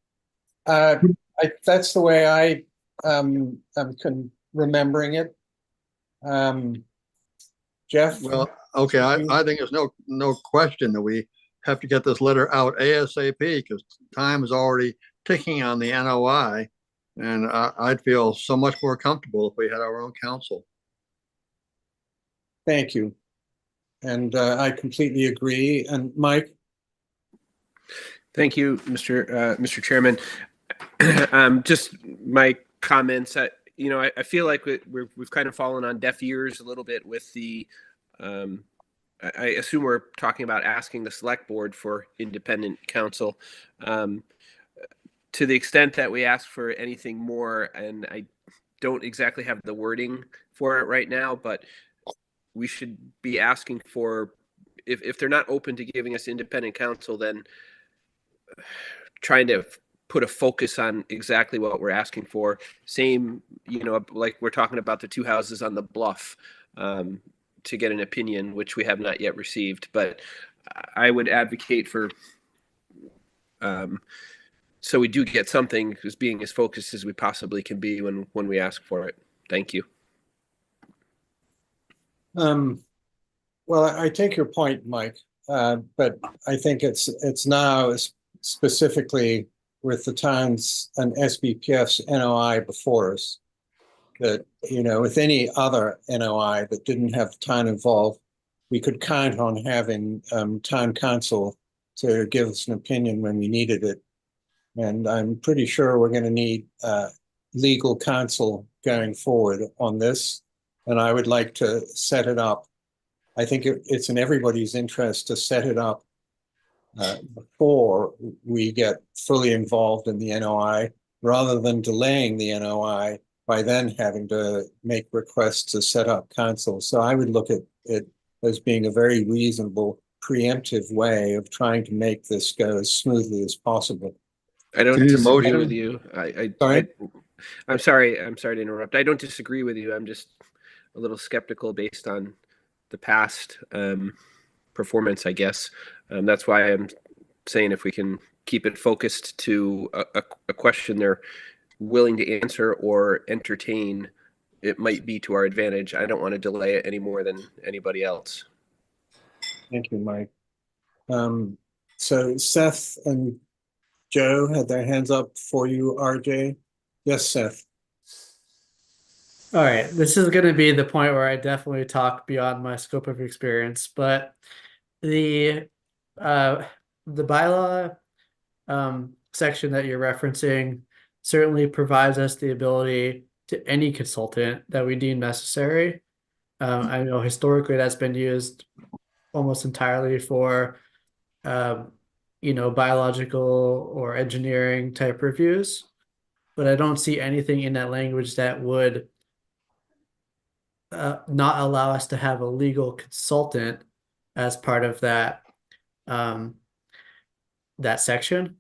That's the way I am remembering it. Jeff? Well, okay, I think there's no question that we have to get this letter out ASAP because time is already ticking on the NOI. And I'd feel so much more comfortable if we had our own counsel. Thank you. And I completely agree. And Mike? Thank you, Mr. Chairman. Just my comments. I feel like we've kind of fallen on deaf ears a little bit with the. I assume we're talking about asking the select board for independent counsel. To the extent that we ask for anything more, and I don't exactly have the wording for it right now, but we should be asking for, if they're not open to giving us independent counsel, then trying to put a focus on exactly what we're asking for. Same, like we're talking about the two houses on the bluff, to get an opinion, which we have not yet received. But I would advocate for, so we do get something, as being as focused as we possibly can be when we ask for it. Thank you. Well, I take your point, Mike, but I think it's now specifically with the towns and SBPF's NOI before us that, with any other NOI that didn't have the town involved, we could count on having town council to give us an opinion when we needed it. And I'm pretty sure we're going to need legal counsel going forward on this. And I would like to set it up. I think it's in everybody's interest to set it up before we get fully involved in the NOI, rather than delaying the NOI by then having to make requests to set up council. So I would look at it as being a very reasonable preemptive way of trying to make this go as smoothly as possible. I don't disagree with you. I'm sorry to interrupt. I don't disagree with you. I'm just a little skeptical based on the past performance, I guess. That's why I'm saying if we can keep it focused to a question they're willing to answer or entertain, it might be to our advantage. I don't want to delay it any more than anybody else. Thank you, Mike. So Seth and Joe had their hands up for you, RJ. Yes, Seth. All right, this is going to be the point where I definitely talk beyond my scope of experience, but the bylaw section that you're referencing certainly provides us the ability to any consultant that we deem necessary. I know historically that's been used almost entirely for biological or engineering type reviews, but I don't see anything in that language that would not allow us to have a legal consultant as part of that that section.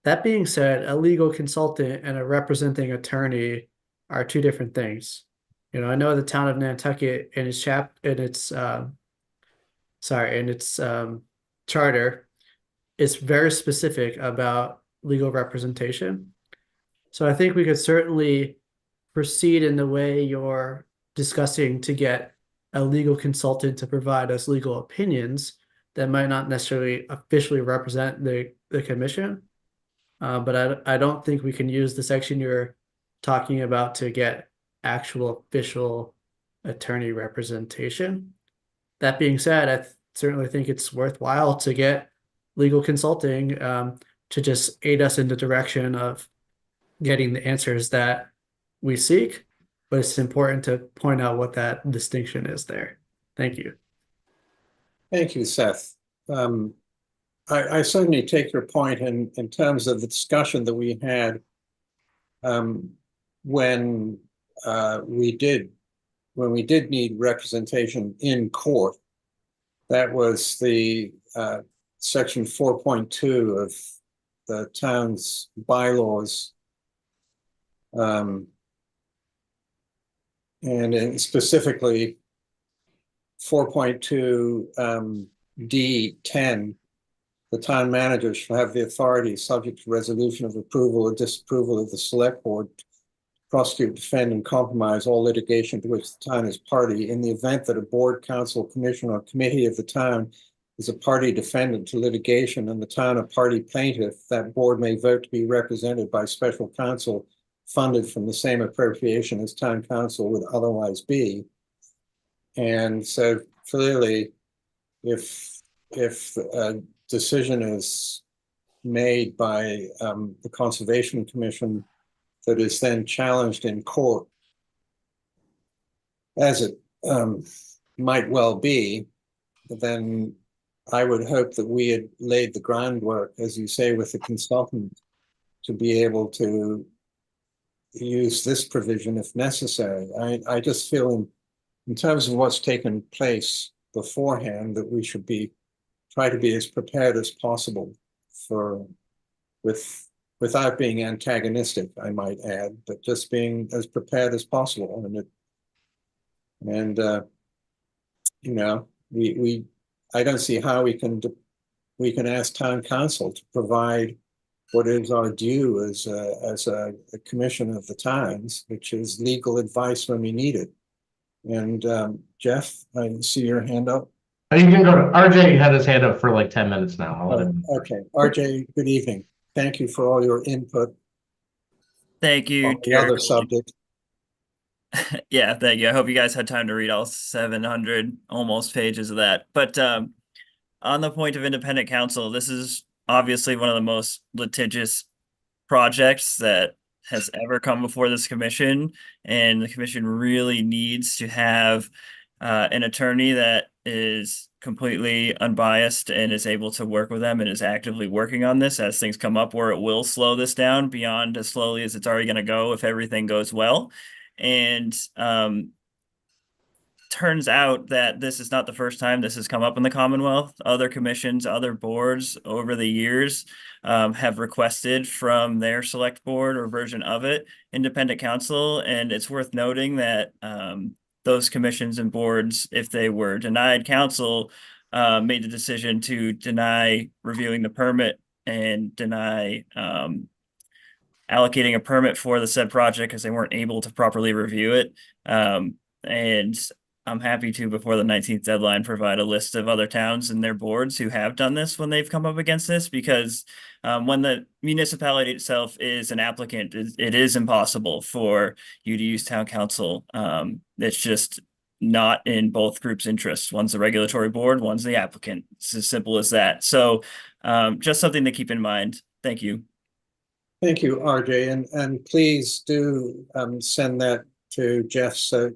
That being said, a legal consultant and a representing attorney are two different things. I know the town of Nantucket in its charter is very specific about legal representation. So I think we could certainly proceed in the way you're discussing to get a legal consultant to provide us legal opinions that might not necessarily officially represent the commission. But I don't think we can use the section you're talking about to get actual official attorney representation. That being said, I certainly think it's worthwhile to get legal consulting to just aid us in the direction of getting the answers that we seek. But it's important to point out what that distinction is there. Thank you. Thank you, Seth. I certainly take your point in terms of the discussion that we had when we did need representation in court. That was the section 4.2 of the town's bylaws. And specifically 4.2 D10, the town manager shall have the authority, subject to resolution of approval or disapproval of the select board, to prosecute, defend, and compromise all litigation to which the town is party. In the event that a board, council, commission, or committee of the town is a party defendant to litigation and the town a party plaintiff, that board may vote to be represented by special counsel funded from the same appropriation as town council would otherwise be. And so clearly, if a decision is made by the Conservation Commission that is then challenged in court, as it might well be, then I would hope that we had laid the groundwork, as you say, with the consultant to be able to use this provision if necessary. I just feel in terms of what's taken place beforehand that we should try to be as prepared as possible without being antagonistic, I might add, but just being as prepared as possible. I don't see how we can ask town council to provide what is our due as a commission of the towns, which is legal advice when we need it. And Jeff, I see your hand up. You can go to RJ. Had his hand up for like 10 minutes now. I'll let him. Okay, RJ, good evening. Thank you for all your input. Thank you. On the other subject. Yeah, thank you. I hope you guys had time to read all 700 almost pages of that. But on the point of independent counsel, this is obviously one of the most litigious projects that has ever come before this commission, and the commission really needs to have an attorney that is completely unbiased and is able to work with them and is actively working on this as things come up, where it will slow this down beyond as slowly as it's already going to go if everything goes well. And turns out that this is not the first time this has come up in the Commonwealth. Other commissions, other boards over the years have requested from their select board or version of it independent counsel. And it's worth noting that those commissions and boards, if they were denied counsel, made the decision to deny reviewing the permit and deny allocating a permit for the said project because they weren't able to properly review it. And I'm happy to, before the 19th deadline, provide a list of other towns and their boards who have done this when they've come up against this, because when the municipality itself is an applicant, it is impossible for you to use town council. It's just not in both groups' interests. One's the regulatory board, one's the applicant. It's as simple as that. So just something to keep in mind. Thank you. Thank you, RJ. And please do send that to Jeff so it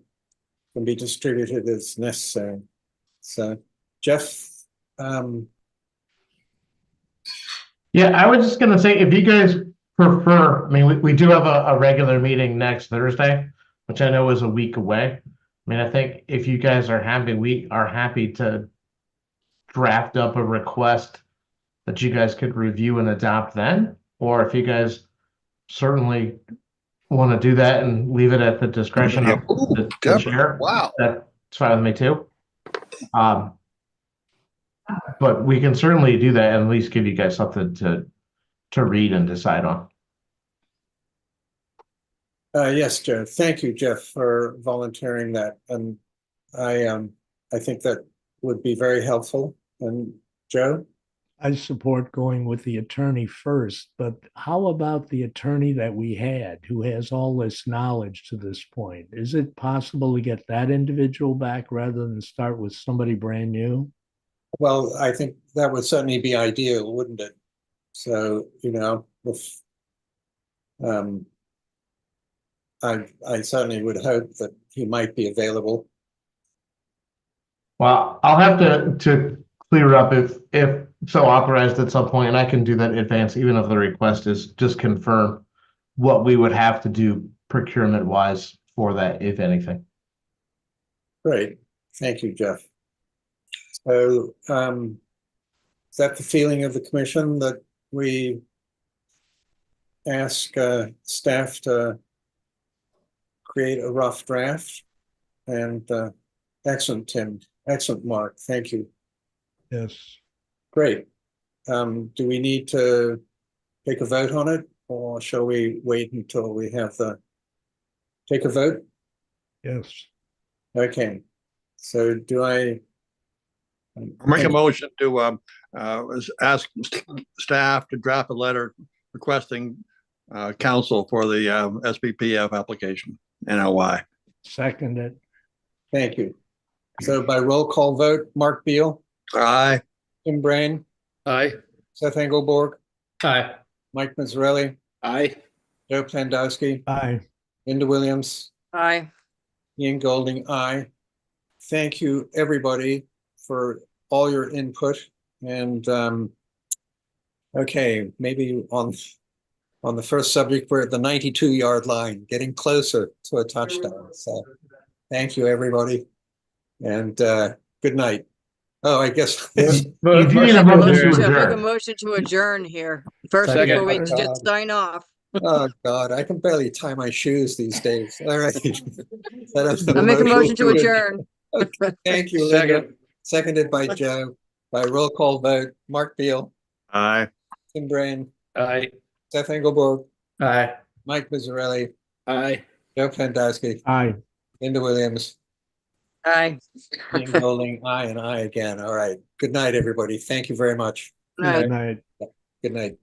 can be distributed as necessary. So, Jeff. Yeah, I was just going to say, if you guys prefer, I mean, we do have a regular meeting next Thursday, which I know is a week away. I mean, I think if you guys are happy, we are happy to draft up a request that you guys could review and adopt then. Or if you guys certainly want to do that and leave it at the discretion of the chair, wow, that's fine with me too. But we can certainly do that and at least give you guys something to read and decide on. Yes, Jeff. Thank you, Jeff, for volunteering that. And I think that would be very helpful. And Joe? I support going with the attorney first, but how about the attorney that we had who has all this knowledge to this point? Is it possible to get that individual back rather than start with somebody brand new? Well, I think that would certainly be ideal, wouldn't it? So, you know, if I certainly would hope that he might be available. Well, I'll have to clear up if so authorized at some point, and I can do that in advance, even if the request is just confirm what we would have to do procurement wise for that, if anything. Great, thank you, Jeff. So, is that the feeling of the commission that we ask staff to create a rough draft? And excellent, Tim. Excellent, Mark. Thank you. Yes. Great. Do we need to take a vote on it, or shall we wait until we have take a vote? Yes. Okay. So do I? Make a motion to ask staff to draft a letter requesting counsel for the SPPF application, NOI. Second it. Thank you. So by roll call vote, Mark Beal, Aye. Tim Brain, Aye. Seth Engelborg, Hi. Mike Mazzarelli, Aye. Joe Plandowski, Aye. Linda Williams, Aye. Ian Golding, aye. Thank you, everybody, for all your input. And okay, maybe on the first subject, we're at the 92-yard line, getting closer to a touchdown. So thank you, everybody, and good night. Oh, I guess. You do need a motion to Make a adjourn. motion to adjourn here first Second. before we Oh, just God. sign off. Oh, God, I can barely tie my shoes these days. All right. I make a motion to adjourn. Okay, thank you, Linda. Seconded by Joe. By roll call vote, Mark Beal, Aye. Tim Brain, Aye. Seth Engelborg, Hi. Mike Mazzarelli, Aye. Joe Plandowski, Aye. Linda Williams, Aye. Ian Golding, aye, and aye again. All right. Good night, everybody. Thank you very much. Aye. Good night. Good night.